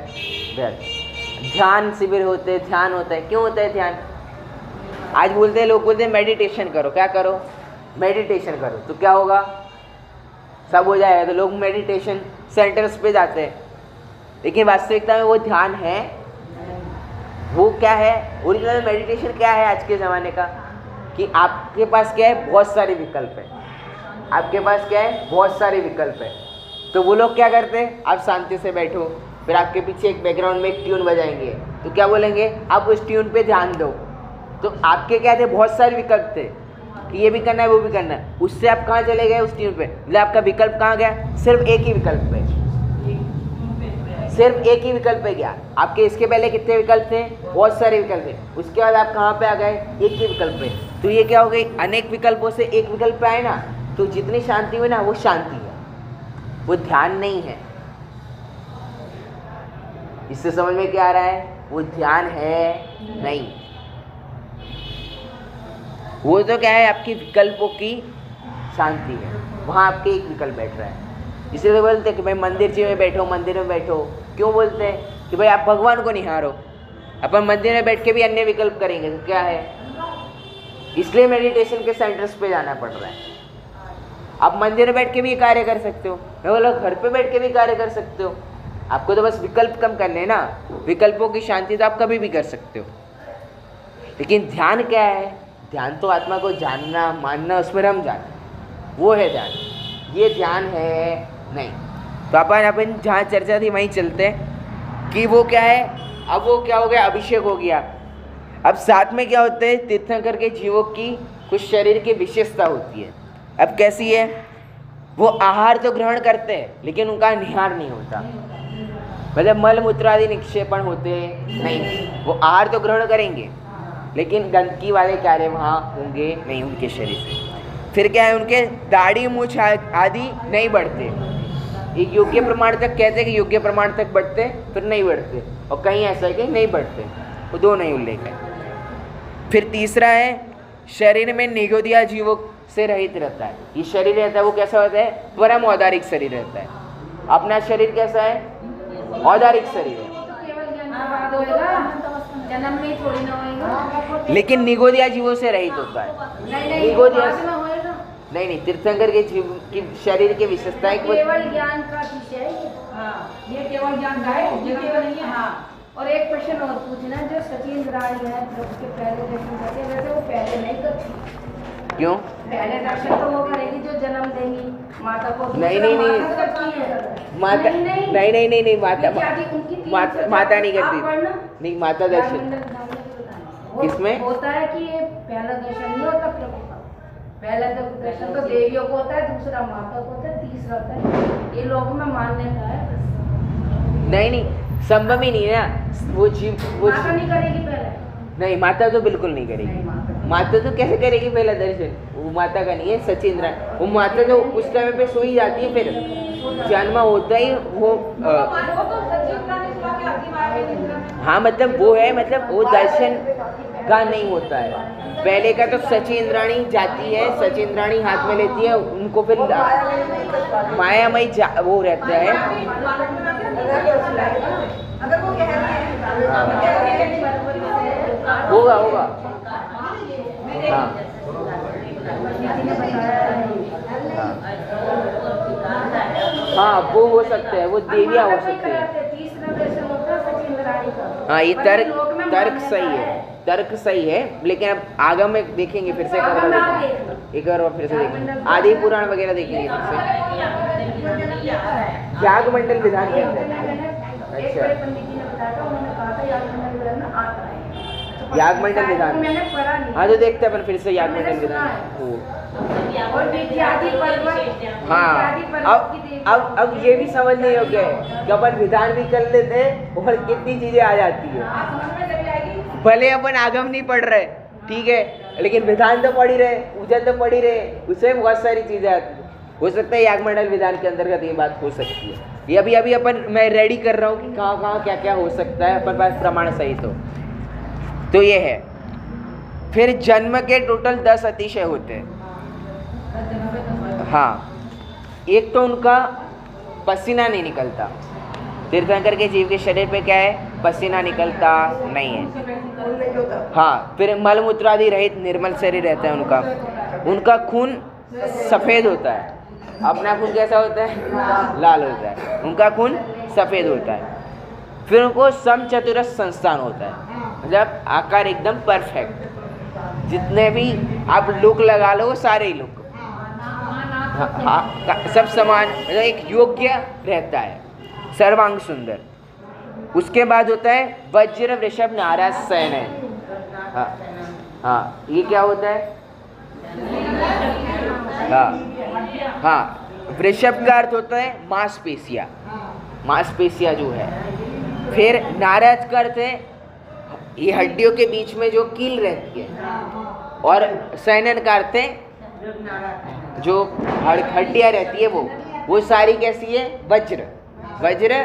Speaker 1: व्यर्थ। ध्यान शिविर होते, ध्यान होता है, क्यों होता है ध्यान। आज बोलते हैं लोग, बोलते हैं मेडिटेशन करो, क्या करो, मेडिटेशन करो, तो क्या होगा, सब हो जाएगा। तो लोग मेडिटेशन सेंटर्स पे जाते हैं, लेकिन वास्तविकता में वो ध्यान है, वो क्या है, ओरिजिनल मेडिटेशन क्या है आज के ज़माने का, कि आपके पास क्या है, बहुत सारे विकल्प है। आपके पास क्या है, बहुत सारे विकल्प है। तो वो लोग क्या करते हैं, आप शांति से बैठो, फिर आपके पीछे एक बैकग्राउंड में एक ट्यून बजाएंगे, तो क्या बोलेंगे, आप उस ट्यून पे ध्यान दो। तो आपके क्या थे, बहुत सारे विकल्प थे कि ये भी करना है, वो भी करना है। उससे आप कहाँ चले गए, उस ट्यून पे, मतलब आपका विकल्प कहाँ गया, सिर्फ एक ही विकल्प पे, सिर्फ एक ही विकल्प पे गया। आपके इसके पहले कितने विकल्प थे, बहुत सारे विकल्प थे, उसके बाद आप कहाँ पे आ गए, एक ही विकल्प पे। तो ये क्या हो गई, अनेक विकल्पों से एक विकल्प पे आए ना, तो जितनी शांति हुई ना, वो शांति है, वो ध्यान नहीं है। इससे समझ में क्या आ रहा है वो ध्यान है नहीं। वो तो क्या है, आपकी विकल्पों की शांति है, वहाँ आपके एक विकल्प बैठ रहा है। इसीलिए तो बोलते हैं कि भाई मंदिर जी में बैठो, मंदिर में बैठो। क्यों बोलते हैं कि भाई आप भगवान को निहारो। अपन मंदिर में बैठ के भी अन्य विकल्प करेंगे तो क्या है, इसलिए मेडिटेशन के सेंटर्स पे जाना पड़ रहा है। आप मंदिर में बैठ के भी कार्य कर सकते हो, मैं बोला घर पे बैठ के भी कार्य कर सकते हो। आपको तो बस विकल्प कम करने हैं ना, विकल्पों की शांति तो आप कभी भी कर सकते हो। लेकिन ध्यान क्या है, ध्यान तो आत्मा को जानना, मानना, उसमें रम जाना, वो है ध्यान। ये ध्यान है नहीं। तो अपन जहाँ चर्चा थी वहीं चलते हैं कि वो क्या है। अब वो क्या हो गया, अभिषेक हो गया। अब साथ में क्या होते हैं, तीर्थंकर के जीवों की कुछ शरीर की विशेषता होती है। अब कैसी है, वो आहार तो ग्रहण करते हैं लेकिन उनका निहार नहीं होता, मतलब मल मूत्र आदि निक्षेपण होते नहीं। वो आहार तो ग्रहण करेंगे लेकिन गंदगी वाले कार्य वहाँ होंगे नहीं उनके शरीर से। फिर क्या है, उनके दाढ़ी मूछ आदि नहीं बढ़ते। एक योग्य प्रमाण तक कहते हैं कि योग्य प्रमाण तक बढ़ते, फिर नहीं बढ़ते, और कहीं ऐसा है कि नहीं बढ़ते, वो दो नहीं उल्लेख है। फिर तीसरा है, शरीर में निगोदिया जीवों से रहित रहता है। ये शरीर रहता है वो कैसा होता है, परम औदारिक शरीर रहता है। अपना शरीर कैसा है, औदारिक शरीर है,
Speaker 3: जन्म में थोड़ी ना होएगा,
Speaker 1: लेकिन निगोदिया जीवों से रहित होता है। निगोदिया नहीं, तीर्थंकर के जीव की शरीर की विशेषता है कि
Speaker 3: केवल ज्ञान का विषय है। हाँ, ये केवल ज्ञान का है, ये केवल नहीं है। हाँ, और एक प्रश्न और पूछना, जो सचिन राय है प्रभु के पहले दर्शन करते हैं, वैसे वो पहले नहीं करती।
Speaker 1: क्यों?
Speaker 3: पहले दर्शन तो वो करेगी जो जन्म देंगी माता को।
Speaker 1: नहीं, माता नहीं, माता नहीं करती। नहीं, माता दर्शन किसमें
Speaker 3: होता है कि ये पहला दर्शन नहीं होता प्रभु का। पहला तो दर्शन तो देवियों को होता है, दूसरा माता को होता है, तीसरा होता है ये लोगों में मान्यता है।
Speaker 1: नहीं, संभव ही नहीं है ना। वो जीव
Speaker 3: माता नहीं करेगी पहले।
Speaker 1: नहीं, माता तो बिल्कुल नहीं करेगी। माता तो कैसे करेगी पहला दर्शन, वो माता का नहीं है, सचिंद्रा। वो माता तो उस टाइम पे सोई जाती है, फिर जन्म होता ही वो हाँ, मतलब वो है, मतलब वो दर्शन का नहीं होता है। पहले का तो सचिंद्राणी जाती है, सचिंद्राणी हाथ में लेती है उनको, फिर मायामयी वो रहता है। होगा हाँ, हाँ, वो हो सकते हैं, वो देवियाँ हो सकती है। हाँ, ये तर्क सही है, लेकिन अब आगम में देखेंगे फिर से, एक बार फिर से देखेंगे, आदि पुराण वगैरह देखेंगे फिर से। याग मंडल विधान कहते हैं। अच्छा, याग मंडल विधान, हाँ तो देखते हैं अपन फिर से याग मंडल विधान। हाँ, अब ये भी समझने योग्य है कि अपन विधान भी कर लेते हैं और कितनी चीजें आ जाती है। भले अपन आगम नहीं पढ़ रहे, ठीक है, लेकिन विधान तो पढ़ ही रहे, पूजा तो पढ़ ही रहे, उसमें बहुत सारी चीजें आती है। हो सकता है याग मंडल विधान के अंतर्गत ये बात हो सकती है। ये अभी अपन मैं रेडी कर रहा हूँ कि कहाँ क्या क्या हो सकता है, अपन पास प्रमाण सही तो ये है। फिर जन्म के टोटल 10 अतिशय होते हैं। हाँ, एक तो उनका पसीना नहीं निकलता। तीर्थंकर के जीव के शरीर पे क्या है, पसीना निकलता नहीं है। हाँ, फिर मलमूत्र आदि रहित निर्मल शरीर रहता है उनका खून सफ़ेद होता है। अपना खून कैसा होता है, लाल होता है, उनका खून सफ़ेद होता है। फिर उनको समचतुरस संस्थान होता है, मतलब आकार एकदम परफेक्ट, जितने भी आप लुक लगा लो वो सारे ही लुक सब समान, मतलब एक योग्य रहता है, सर्वांग सुंदर। उसके बाद होता है वज्र वृषभ नाराज शयन। हाँ, ये क्या होता है, हाँ, वृषभ का अर्थ होता है मांसपेशियाँ जो है। फिर नाराज का अर्थ है ये हड्डियों के बीच में जो कील रहती है, और शयनन का अर्थ है जो हड्डियाँ रहती है वो सारी कैसी है, वज्र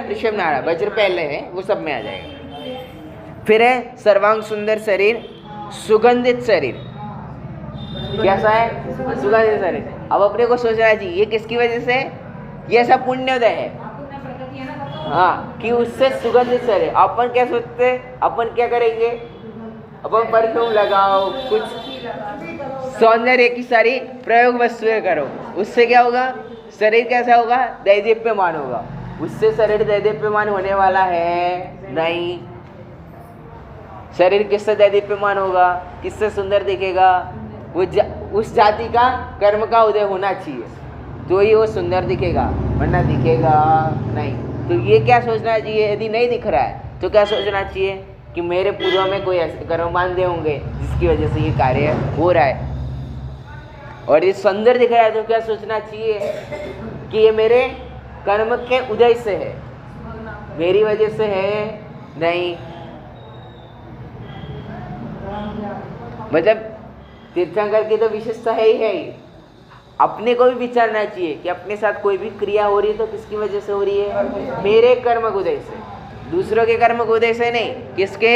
Speaker 1: वृषभ नारा, वज्र पहले है, वो सब में आ जाएगा। फिर है सर्वांग सुंदर शरीर, सुगंधित शरीर। कैसा है? सुगंधित शरीर। अब अपने को सोचना चाहिए ये किसकी वजह से? ये ऐसा पुण्योदय है, हाँ, कि उससे सुगंधित शरीर। अपन क्या सोचते हैं? अपन क्या करेंगे? अपन परफ्यूम लगाओ, कुछ सौंदर्य की सारी प्रयोग वस्तुएं करो, उससे क्या होगा? शरीर कैसा होगा? दैदीप्यमान होगा। उससे शरीर दैदीप्यमान होने वाला है नहीं। शरीर किससे दैदीप्यमान होगा? किससे सुंदर दिखेगा? उस जाति का कर्म का उदय होना चाहिए तो ही वो सुंदर दिखेगा, वरना दिखेगा नहीं। तो ये क्या सोचना चाहिए? यदि नहीं दिख रहा है तो क्या सोचना चाहिए कि मेरे पूर्व में कोई ऐसे कर्म बांधे होंगे जिसकी वजह से ये कार्य हो रहा है। और ये सुंदर दिख रहा है तो क्या सोचना चाहिए कि ये मेरे कर्म के उदय से है, मेरी वजह से है नहीं। मतलब तीर्थंकर की तो विशेषता है ही। अपने को भी विचारना चाहिए कि अपने साथ कोई भी क्रिया हो रही है तो किसकी वजह से हो रही है? मेरे कर्म के उदय से, दूसरों के कर्म के उदय से नहीं। किसके?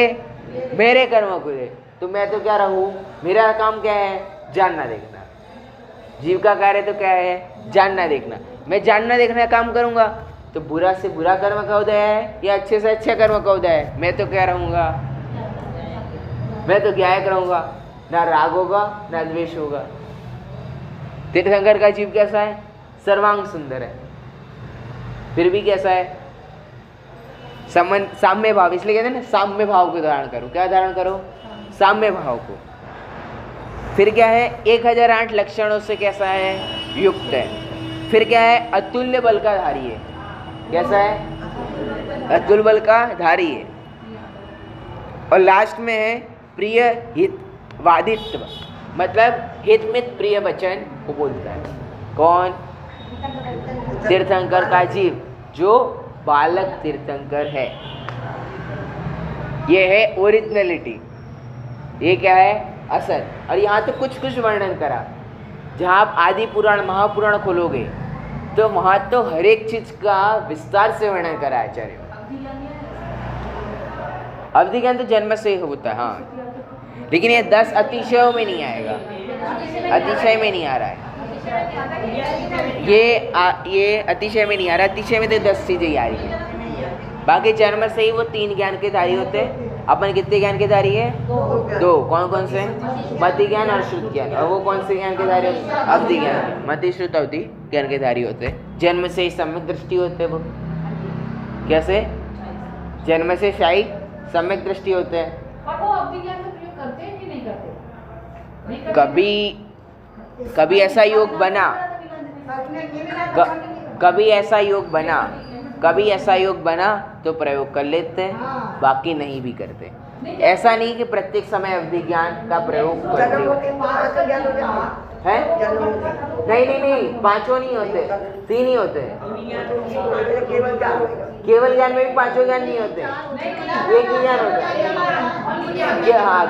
Speaker 1: मेरे कर्म के उदय। तो मैं तो क्या रहूं? मेरा काम क्या है? जानना देखना। जीव का कार्य तो क्या है? जानना देखना। मैं जानना देखना काम करूंगा तो बुरा से बुरा कर्म का उदय है या अच्छे से अच्छा कर्म का उदय है? मैं तो क्या रहूंगा? मैं तो ज्ञायक रहूंगा, ना राग होगा ना द्वेष होगा। तीर्थंकर का जीव कैसा है? सर्वांग सुंदर है। फिर भी कैसा है? साम्य भाव, इसलिए कहते हैं ना साम्य भाव को धारण करो। क्या धारण करो? साम्य भाव को। फिर क्या है? 1008 लक्षणों से कैसा है? युक्त है। फिर क्या है? अतुल्य बल का धारी है। कैसा है? अतुल्य बल का धारी है। और लास्ट में है प्रिय हित वादित्व, मतलब हित मित प्रिय वचन को बोलता है। कौन? तीर्थंकर का जीव जो बालक तीर्थंकर है। ये है ओरिजिनलिटी। ये क्या है? असल। और यहाँ तो कुछ कुछ वर्णन करा। जहाँ आप आदि पुराण महापुराण खोलोगे तो वहाँ तो हर एक चीज का विस्तार से वर्णन करा है आचार्य। अवधि ज्ञान तो जन्म से ही होता है, हाँ, लेकिन ये 10 अतिशयों में नहीं आएगा, अतिशय में नहीं आ रहा है। ये अतिशय में नहीं आ रहा। अतिशय में तो 10 चीजें ही आ रही है। बाकी जन्म से ही वो 3 ज्ञान के धारी होते हैं। अपन कितने ज्ञान के धारी है? 2। कौन कौन से? मति ज्ञान और श्रुत ज्ञान। और वो कौन से ज्ञान के धारी होते हैं? अवधि ज्ञान। मति श्रुत अवधि ज्ञान के धारी होते हैं। जन्म से ही सम्यक दृष्टि होते हैं। वो कैसे? जन्म से शाही सम्यक दृष्टि होते हैं।
Speaker 3: करते हैं कि नहीं करते?
Speaker 1: कभी ऐसा योग बना, कभी ऐसा योग बना तो प्रयोग कर लेते हैं, बाकी नहीं भी करते। ऐसा नहीं कि प्रत्येक समय अवधि ज्ञान का प्रयोग करते हैं। नहीं, 5 नहीं होते, 3 ही होते हैं। केवल ज्ञान में भी 5 ज्ञान नहीं होते, एक ही ज्ञान होता है। ये हाँ,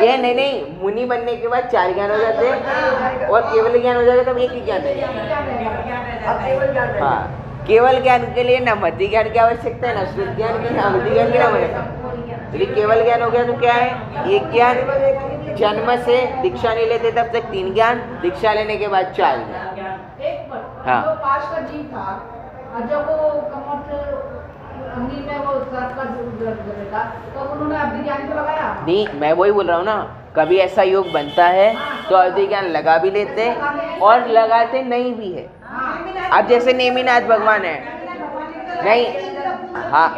Speaker 1: ये नहीं, मुनि बनने के बाद 4 ज्ञान हो जाते हैं और केवल ज्ञान हो जाएगा तब एक ही ज्ञान है। हाँ, केवल ज्ञान के लिए न मति ज्ञान की आवश्यकता है, न श्रुत ज्ञान की, न अवधि ज्ञान की आवश्यकता। यदि केवल ज्ञान हो गया तो क्या है? एक ज्ञान। जन्म से दीक्षा नहीं लेते तब तक 3 ज्ञान, दीक्षा लेने के बाद 4 ज्ञान। हाँ,
Speaker 3: जो पास का जीव था, जब वो कमर अंगी में वो तो उन्होंने अवधि ज्ञान को लगाया
Speaker 1: नहीं, मैं वही बोल रहा हूँ ना, कभी ऐसा योग बनता है तो अवधि ज्ञान लगा भी लेते हैं और लगाते नहीं भी है। अब जैसे नेमिनाथ भगवान है, नहीं, हाँ,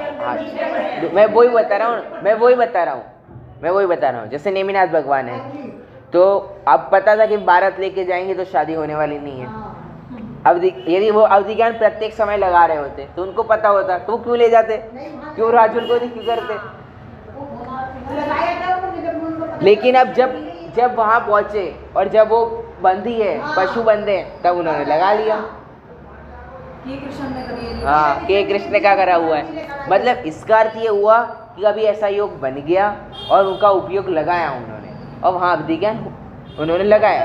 Speaker 1: मैं वही बता रहा हूँ, जैसे नेमिनाथ भगवान है तो अब पता था कि बारात लेके जाएंगे तो शादी होने वाली नहीं है। यदि वो अवधि ज्ञान प्रत्येक समय लगा रहे होते तो उनको पता होता तो क्यों ले जाते? क्यों राजुल को क्यों करते? लेकिन अब जब वहां पहुंचे और जब वो बंदी है, पशु बंदे, तब उन्होंने लगा लिया। हाँ, के कृष्ण का करा हुआ है। मतलब इसका अर्थ ये हुआ कि अभी ऐसा योग बन गया और उनका उपयोग लगाया उन्होंने, और वहाँ अवधि ज्ञान उन्होंने लगाया।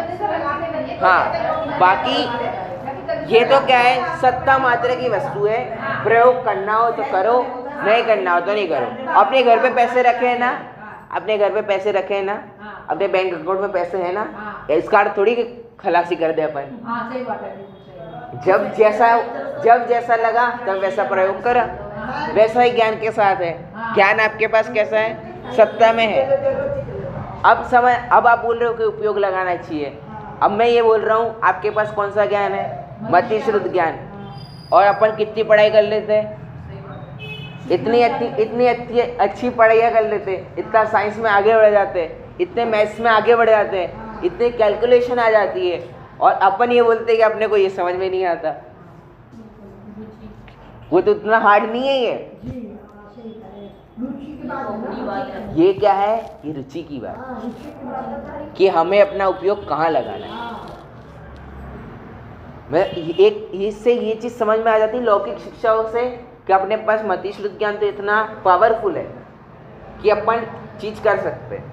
Speaker 1: हाँ, बाकी ये तो क्या है, सत्ता मात्र की वस्तु है। प्रयोग करना हो तो करो, नहीं करना हो तो नहीं करो। अपने घर पे पैसे रखे हैं ना, अपने घर पे पैसे रखे हैं ना, अपने बैंक अकाउंट में पैसे है ना, इस कार्ड थोड़ी खलासी कर दे अपन।
Speaker 3: हाँ सही बात है, बिल्कुल सही बात।
Speaker 1: जब जैसा लगा तब वैसा प्रयोग करा। वैसा ही ज्ञान के साथ है। ज्ञान आपके पास कैसा है, सत्ता में है। अब आप बोल रहे हो कि उपयोग लगाना चाहिए। अब मैं ये बोल रहा हूँ, आपके पास कौन सा ज्ञान है, मति शुद्ध ज्ञान। और अपन कितनी पढ़ाई कर लेते हैं, इतनी अच्छी पढ़ाइयाँ कर लेते, इतना साइंस में आगे बढ़ जाते, इतने मैथ्स में आगे बढ़ जाते हैं, इतनी कैलकुलेशन आ जाती है, और अपन ये बोलते हैं कि अपने को ये समझ में नहीं आता। वो तो उतना हार्ड नहीं है ये। ये क्या है, ये रुचि की बात कि हमें अपना उपयोग कहाँ लगाना है। मैं इससे ये चीज़ समझ में आ जाती है लौकिक शिक्षाओं से कि अपने पास मति श्रुत ज्ञान तो इतना पावरफुल है कि अपन चीज कर सकते हैं,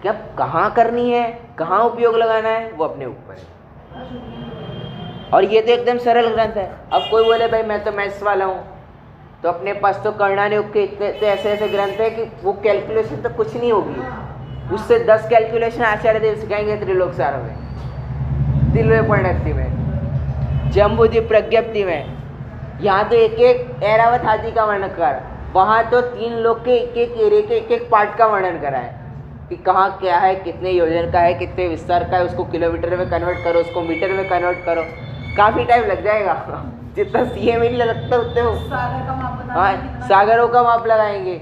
Speaker 1: कि अब कहाँ करनी है, कहाँ उपयोग लगाना है, वो अपने ऊपर है। और ये तो एकदम सरल ग्रंथ है। अब कोई बोले भाई मैं तो मैथ्स वाला हूँ, तो अपने पास तो कर्णानुयोग के इतने ऐसे ऐसे ग्रंथ है कि वो कैलकुलेशन तो कुछ नहीं होगी, उससे 10 कैलकुलेशन आचार्य देव सिखाएंगे त्रिलोक सार में, दिलवे परिणति में, जम्बूद्वीप प्रज्ञप्ति में। यहाँ तो एक एक ऐरावत हाथी का वर्णन कर, वहाँ तो 3 लोग के एक एक एरिया के एक एक पार्ट का वर्णन करा है कि कहाँ क्या है, कितने योजन का है, कितने विस्तार का है, उसको किलोमीटर में कन्वर्ट करो, उसको मीटर में कन्वर्ट करो। काफ़ी टाइम लग जाएगा, जितना सीए में नहीं लगता उतने हो। हाँ, सागरों का माप लगाएंगे,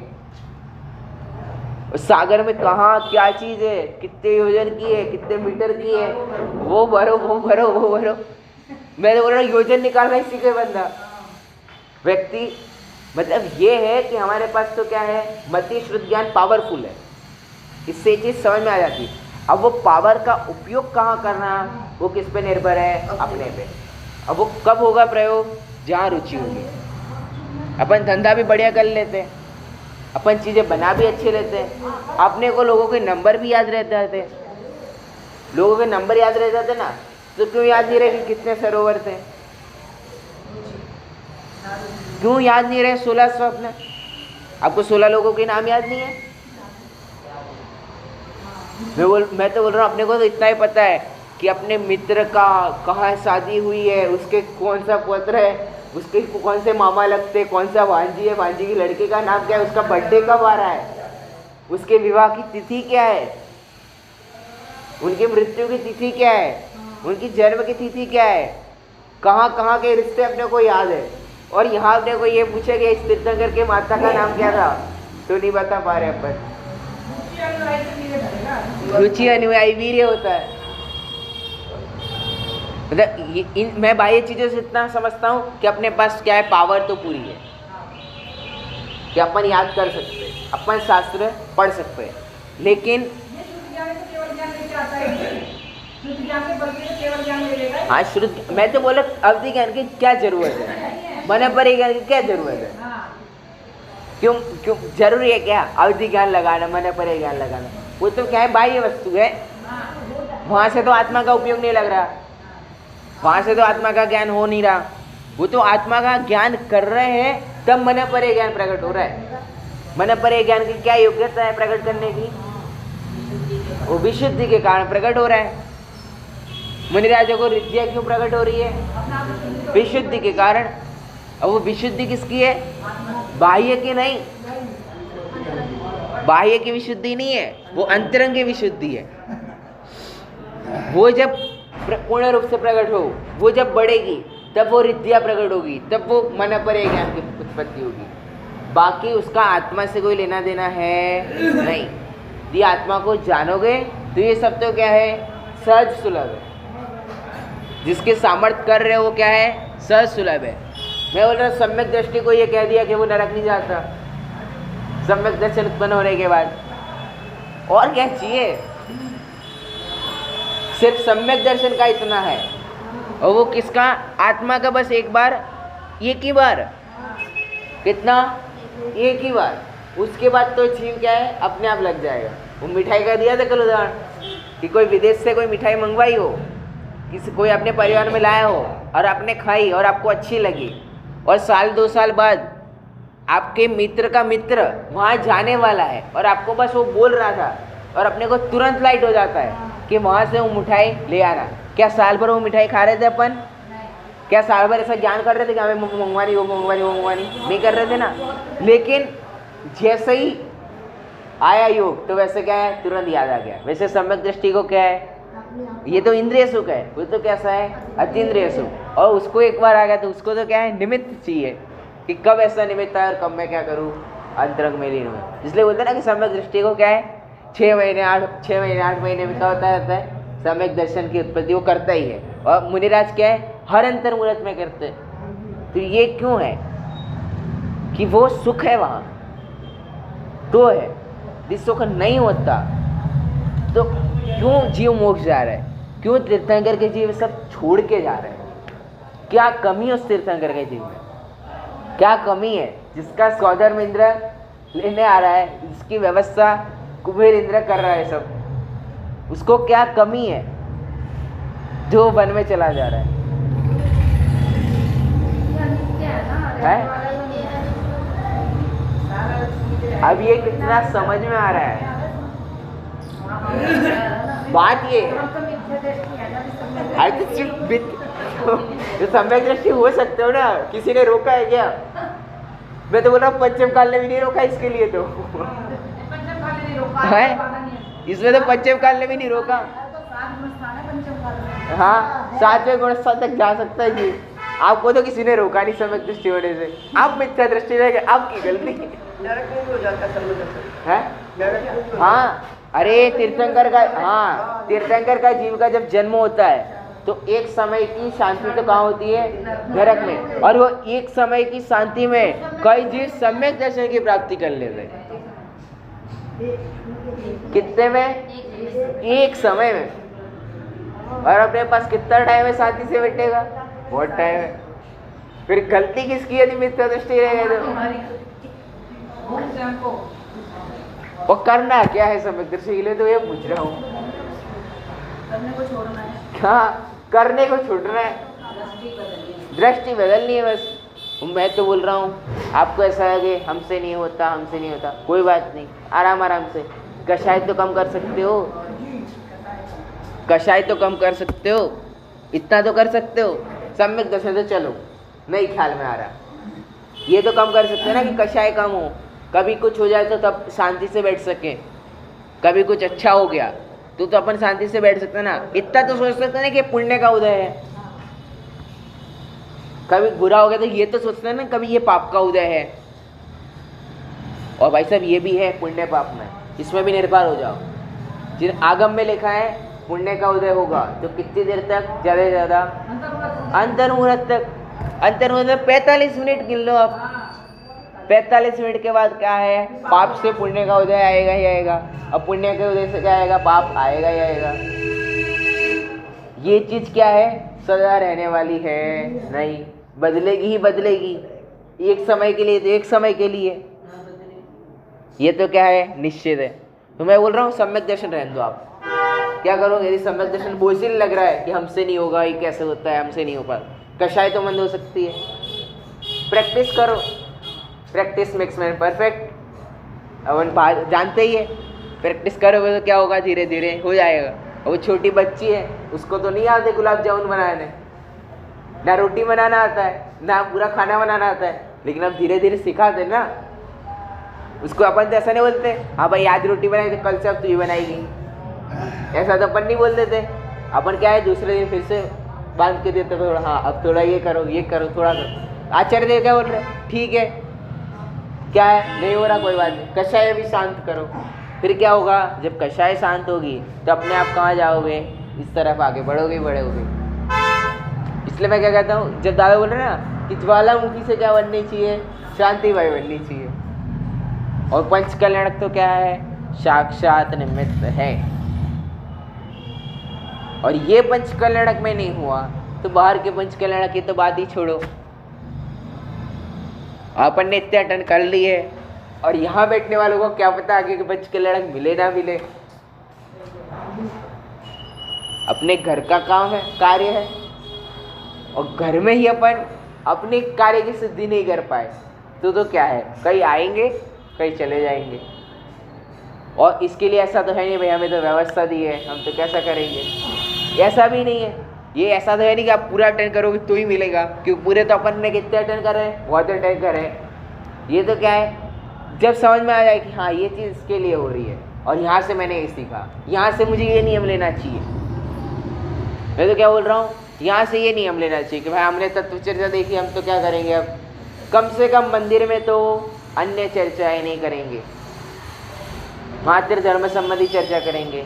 Speaker 1: सागर में कहाँ क्या चीज़ है, कितने योजन की है, कितने मीटर की है, वो भरो वो भरो वो भरो। मैं तो बोल रहा हूँ योजन निकालना ही सीखे बंदा व्यक्ति। मतलब ये है कि हमारे पास तो क्या है, मति श्रुत ज्ञान पावरफुल है, इससे ये चीज़ समझ में आ जाती है। अब वो पावर का उपयोग कहाँ करना, वो किस पे निर्भर है, अपने पे। अब वो कब होगा प्रयोग, जहाँ रुचि होगी। अपन धंधा भी बढ़िया कर लेते हैं, अपन चीज़ें बना भी अच्छे लेते हैं, अपने को लोगों के नंबर भी याद रहते थे, लोगों के नंबर याद रह जाते ना, तो क्यों याद नहीं रहे कि कितने सरोवर थे, क्यों याद नहीं रहे 1600 अपने। आपको 16 लोगों के नाम याद नहीं है। मैं तो बोल रहा हूँ अपने को तो इतना ही पता है कि अपने मित्र का कहाँ शादी हुई है, उसके कौन सा पुत्र है, उसके कौन से मामा लगते, कौन सा भांजी है, भांजी की लड़के का नाम क्या है, उसका बर्थडे कब आ रहा है, उसके विवाह की तिथि क्या है, उनकी मृत्यु की तिथि क्या है, उनकी जन्म की तिथि क्या है, कहाँ कहाँ के रिश्ते अपने को याद है। और यहाँ अपने को ये पूछा गया इस तीर्थंकर के माता का नाम क्या था, तो नहीं बता पा रहे अपन। रुचि अनुयायी वीर्य होता है। मतलब मैं बाह्य चीज़ों से इतना समझता हूँ कि अपने पास क्या है, पावर तो पूरी है कि अपन याद कर सकते हैं, अपन शास्त्र पढ़ सकते हैं, लेकिन हाँ श्रुत, मैं तो बोला अवधि ज्ञान की क्या जरूरत है, मन पर ज्ञान की क्या जरूरत है, क्यों क्यों जरूरी है क्या अवधि ज्ञान लगाना, मन पर ज्ञान लगाना। वो तो क्या है, बाह्य वस्तु है, वहाँ से तो आत्मा का उपयोग नहीं लग रहा, वहाँ से तो आत्मा का ज्ञान हो नहीं रहा। वो तो आत्मा का ज्ञान कर रहे हैं तब मन पर ज्ञान प्रकट हो रहा है। मन पर ज्ञान की क्या योग्यता है प्रकट करने की, वो विशुद्धि के कारण प्रकट हो रहा है। मुनिराजों को विद्या क्यों प्रकट हो रही है, विशुद्धि के कारण। अब वो विशुद्धि किसकी है, बाह्य की नहीं, बाह्य की विशुद्धि नहीं है, वो अंतरंग की विशुद्धि है। वो जब पूर्ण रूप से प्रकट हो, वो जब बढ़ेगी तब वो रिद्धिया प्रकट होगी, तब वो मन पर ज्ञान की उत्पत्ति होगी। बाकी उसका आत्मा से कोई लेना देना है नहीं। यदि आत्मा को जानोगे तो ये सब तो क्या है, सहज सुलभ है। जिसके सामर्थ्य कर रहे हो वो क्या है, सहज सुलभ है। मैं बोल रहा हूँ सम्यक दृष्टि को ये कह दिया कि वो नरक नहीं जाता सम्यक दर्शन उत्पन्न होने के बाद, और क्या चाहिए, सिर्फ सम्यक दर्शन का इतना है। और वो किसका, आत्मा का, बस एक बार, एक ही बार, कितना, एक ही बार। उसके बाद तो जीव क्या है, अपने आप लग जाएगा। वो मिठाई का दिया था कल उदाहरण कि कोई विदेश से कोई मिठाई मंगवाई हो, किसी कोई अपने परिवार में लाया हो, और आपने खाई और आपको अच्छी लगी, और साल 2 साल बाद आपके मित्र का मित्र वहाँ जाने वाला है और आपको बस वो बोल रहा था और अपने को तुरंत लाइट हो जाता है कि वहाँ से वो मिठाई ले आना, क्या साल भर वो मिठाई खा रहे थे अपन? क्या साल भर ऐसा ज्ञान कर रहे थे कि हमें मंगवानी वो मंगवानी वो मंगवानी? नहीं कर रहे थे ना। लेकिन जैसे ही आया योग तो वैसे क्या है, तुरंत याद आ गया। वैसे सम्यक दृष्टि को क्या है, ये तो इंद्रिय सुख है, वो तो कैसा है, अतीन्द्रिय सुख। और उसको एक बार आ गया तो उसको तो क्या है, निमित्त चाहिए कि कब ऐसा निमित्त है और कब मैं क्या करूँ, अंतरंग में लीन हूँ। इसलिए बोलते हैं ना कि सम्यक दृष्टि को क्या है, 6 महीने 8 महीने में क्या होता रहता है, सम्यक दर्शन की उत्पत्ति वो करता ही है। और मुनिराज क्या है, हर अंतर मुहूर्त में करते हैं। तो ये क्यों है कि वो सुख है वहाँ तो है, यदि सुख नहीं होता तो क्यों जीव मोक्ष जा रहा है, क्यों तीर्थंकर के जीव सब छोड़ के जा रहे हैं? क्या कमी है उस तीर्थंकर के जीव में? क्या कमी है जिसका सौधर्म इंद्र लेने आ रहा है, जिसकी व्यवस्था कुबेर इंद्र कर रहा है सब, उसको क्या कमी है जो वन में चला जा रहा है? अब ये कितना समझ में आ रहा है? बात ये तो सम्यक दृष्टि हो सकते हो ना, किसी ने रोका है क्या? मैं तो बोल रहा हूँ पंचम काल ने भी नहीं रोका इसके लिए, तो है इसमें तो पंचम काल ने भी नहीं रोका। हाँ, 7वें गुणस्था तक जा सकता है जी। आपको तो किसी ने रोका नहीं सम्यक दृष्टि होने से, आप मिथ्या दृष्टि रहेंगे, आपकी गलती है। हाँ, अरे तीर्थंकर का, हाँ तीर्थंकर का जीव का जब जन्म होता है तो एक समय की शांति तो कहाँ होती है, नरक में, और वो एक समय की शांति में कई जीव सम्यक दर्शन की प्राप्ति कर लेते हैं। कितने में? एक समय में। और अपने पास कितना टाइम है शांति से बैठेगा? बहुत टाइम है। फिर गलती किसकी यदि मिथ्या दृष्टि रहेगा तो? वो करना क्या है सम्यक दृष्टि के लिए, तो ये पूछ रहा हूँ। हाँ, करने को छूटना है, दृष्टि बदलनी है बस। मैं तो बोल रहा हूँ आपको ऐसा है कि हमसे नहीं होता, हमसे नहीं होता, कोई बात नहीं, आराम आराम से कषाय तो कम कर सकते हो, कषाय तो कम कर सकते हो, इतना तो कर सकते हो। सम्यक दर्शन तो चलो नहीं ख्याल में आ रहा, ये तो कम कर सकते हैं ना कि कषाय कम हो, कभी कुछ हो जाए तो तब शांति से बैठ सके, कभी कुछ अच्छा हो गया तो अपन शांति से बैठ सकते हैं ना। इतना तो सोच सकते हैं ना कि पुण्य का उदय है, कभी बुरा हो गया तो ये तो सोचते हैं ना कभी ये पाप का उदय है। और भाई साहब ये भी है पुण्य पाप में, इसमें भी निर्भर हो जाओ। जिन आगम में लिखा है पुण्य का उदय होगा तो कितनी देर तक, ज़्यादा से ज़्यादा अंतर मुहूर्त तक। अंतर मुहूर्त 45 मिनट गिन लो आप, 45 मिनट के बाद क्या है, पाप से पुण्य का उदय आएगा ही आएगा, अब पुण्य के उदय से क्या आएगा, पाप आएगा ही आएगा। ये चीज़ क्या है, सदा रहने वाली है नहीं, बदलेगी ही बदलेगी, एक समय के लिए तो एक समय के लिए, ये तो क्या है, निश्चित है। तो मैं बोल रहा हूँ सम्यक दर्शन रहने दो। आप क्या करोगे यदि सम्यक दर्शन बोझिल लग रहा है कि हमसे नहीं होगा, ये कैसे होता है, हमसे नहीं हो पाता, कषाय तो मंद हो सकती है। प्रैक्टिस करो, प्रैक्टिस मेक्स मैन परफेक्ट, अपन जानते ही है। प्रैक्टिस करोगे तो क्या होगा, धीरे धीरे हो जाएगा। वो छोटी बच्ची है, उसको तो नहीं आते गुलाब जामुन बनाने, ना रोटी बनाना आता है, ना पूरा खाना बनाना आता है, लेकिन अब धीरे धीरे सिखाते ना उसको। अपन तो ऐसा नहीं बोलते हाँ भाई आज रोटी बनाई तो कल से अब तू ही बनाएगी, ऐसा तो अपन नहीं बोल देते। अपन क्या है दूसरे दिन फिर से बांध के देते थोड़ा, हाँ अब थोड़ा ये करो थोड़ा करो। आचार्य देव क्या बोल रहे, ठीक है क्या है, नहीं हो रहा कोई बात नहीं, कषाय भी शांत करो। फिर क्या होगा, जब कषाय शांत होगी तो अपने आप कहाँ जाओगे, इस तरफ आगे बढ़ोगे बढ़ोगे। इसलिए मैं क्या कहता हूँ, जब दादा बोल रहे ना कि ज्वालामुखी से क्या बननी चाहिए, शांति भाई बननी चाहिए। और पंचकल्याणक तो क्या है, साक्षात निमित्त है। और ये पंचकल्याणक में नहीं हुआ तो बाहर के पंचकल्याणक की तो बात ही छोड़ो। अपन ने इतने अटेंड कर लिए और यहाँ बैठने वालों को क्या पता आगे के पंचकल्याणक मिले ना मिले। अपने घर का काम है, कार्य है, और घर में ही अपन अपने कार्य की सिद्धि नहीं कर पाए तो क्या है, कहीं आएंगे कहीं चले जाएंगे। और इसके लिए ऐसा तो है नहीं भाई हमें तो व्यवस्था दी है हम तो कैसा करेंगे, ऐसा भी नहीं है। ये ऐसा तो है नहीं कि आप पूरा अटेंड करोगे तो ही मिलेगा, क्योंकि पूरे तो अपन ने कितने अटेंड कर रहे हैं, बहुत अटेंड कर रहे हैं। ये तो क्या है, जब समझ में आ जाए कि हाँ ये चीज़ इसके लिए हो रही है और यहाँ से मैंने ये सीखा, यहाँ से मुझे ये नियम लेना चाहिए। मैं तो क्या बोल रहा हूँ, यहाँ से ये नियम लेना चाहिए कि भाई हमने तत्व चर्चा देखी, हम तो क्या करेंगे अब, कम से कम मंदिर में तो अन्य चर्चाएं नहीं करेंगे, मात्र धर्म संबंधी चर्चा करेंगे।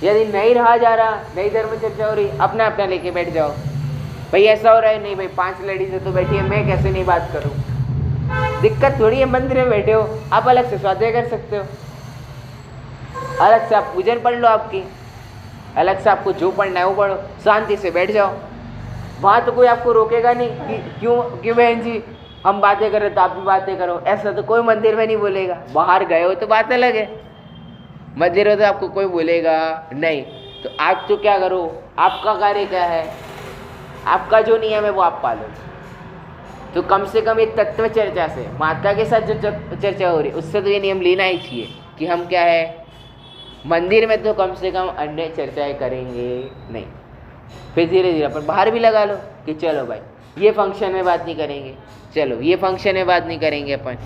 Speaker 1: यदि नहीं रहा जा रहा, नई धर्म चर्चा हो रही, अपना अपना लेके बैठ जाओ। भाई ऐसा हो रहा है, नहीं भाई 5 लेडीज तो बैठी है, मैं कैसे नहीं बात करूं। दिक्कत थोड़ी है, मंदिर में बैठे हो आप अलग से स्वाध्याय कर सकते हो, अलग से आप पूजन पढ़ लो, आपकी अलग से आपको जो पढ़ना है वो पढ़ो, शांति से बैठ जाओ। वहाँ तो कोई आपको रोकेगा नहीं कि क्यों बहन जी हम बातें करें तो आप भी बातें करो, ऐसा तो कोई मंदिर में नहीं बोलेगा। बाहर गए हो तो बात अलग है, मंदिर में तो आपको कोई बोलेगा नहीं। तो आप तो क्या करो, आपका कार्य क्या है, आपका जो नियम है वो आप पालो। तो कम से कम एक तत्व चर्चा से, माता के साथ जो चर्चा हो रही है उससे तो ये नियम लेना ही चाहिए कि हम क्या है, मंदिर में तो कम से कम अन्य चर्चाएं करेंगे नहीं। फिर धीरे धीरे अपन बाहर भी लगा लो कि चलो भाई ये फंक्शन में बात नहीं करेंगे, चलो ये फंक्शन में बात नहीं करेंगे अपन।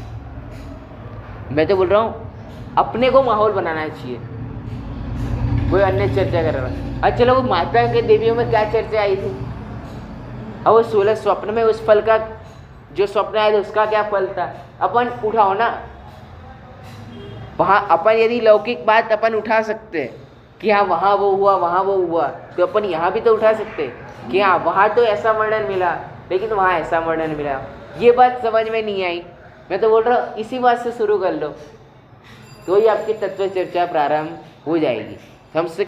Speaker 1: मैं तो बोल रहा हूँ अपने को माहौल बनाना चाहिए, कोई अन्य चर्चा कर रहा है। अच्छा चलो, वो माता के देवियों में क्या चर्चा आई थी, और वो 16 स्वप्न में उस फल का जो स्वप्न आया था उसका क्या फल था, अपन उठाओ ना। वहाँ अपन यदि लौकिक बात अपन उठा सकते हैं कि हाँ वहाँ वो हुआ वहाँ वो हुआ, तो अपन यहाँ भी तो उठा सकते हैं कि हाँ वहाँ तो ऐसा वर्णन मिला लेकिन वहाँ ऐसा वर्णन मिला। ये बात समझ में नहीं आई, मैं तो बोल रहा हूँ इसी बात से शुरू कर लो, तो ही आपकी तत्व चर्चा प्रारंभ हो जाएगी।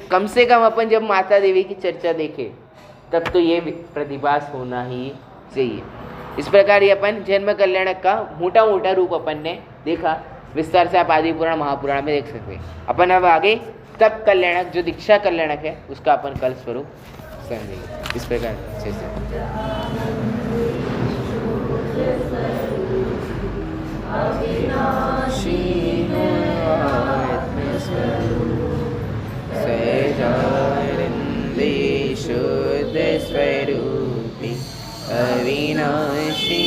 Speaker 1: कम से कम अपन जब माता देवी की चर्चा देखें तब तो ये प्रतिभास होना ही चाहिए। इस प्रकार ये अपन जन्म कल्याणक का मोटा मोटा रूप अपन ने देखा, विस्तार से आप आदि पुराण महापुराण में देख सकते हैं। अपन अब आगे तप कल्याणक जो दीक्षा कल्याणक है उसका अपन कल स्वरूप समझेंगे। इस प्रकार अच्छे से शुद्ध स्वरूपी अविनाशी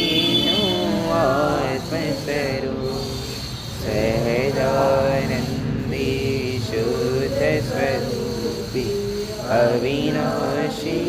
Speaker 1: आत्मस्वरूप सहजानंदी शुद्ध स्वरूपी अविनाशी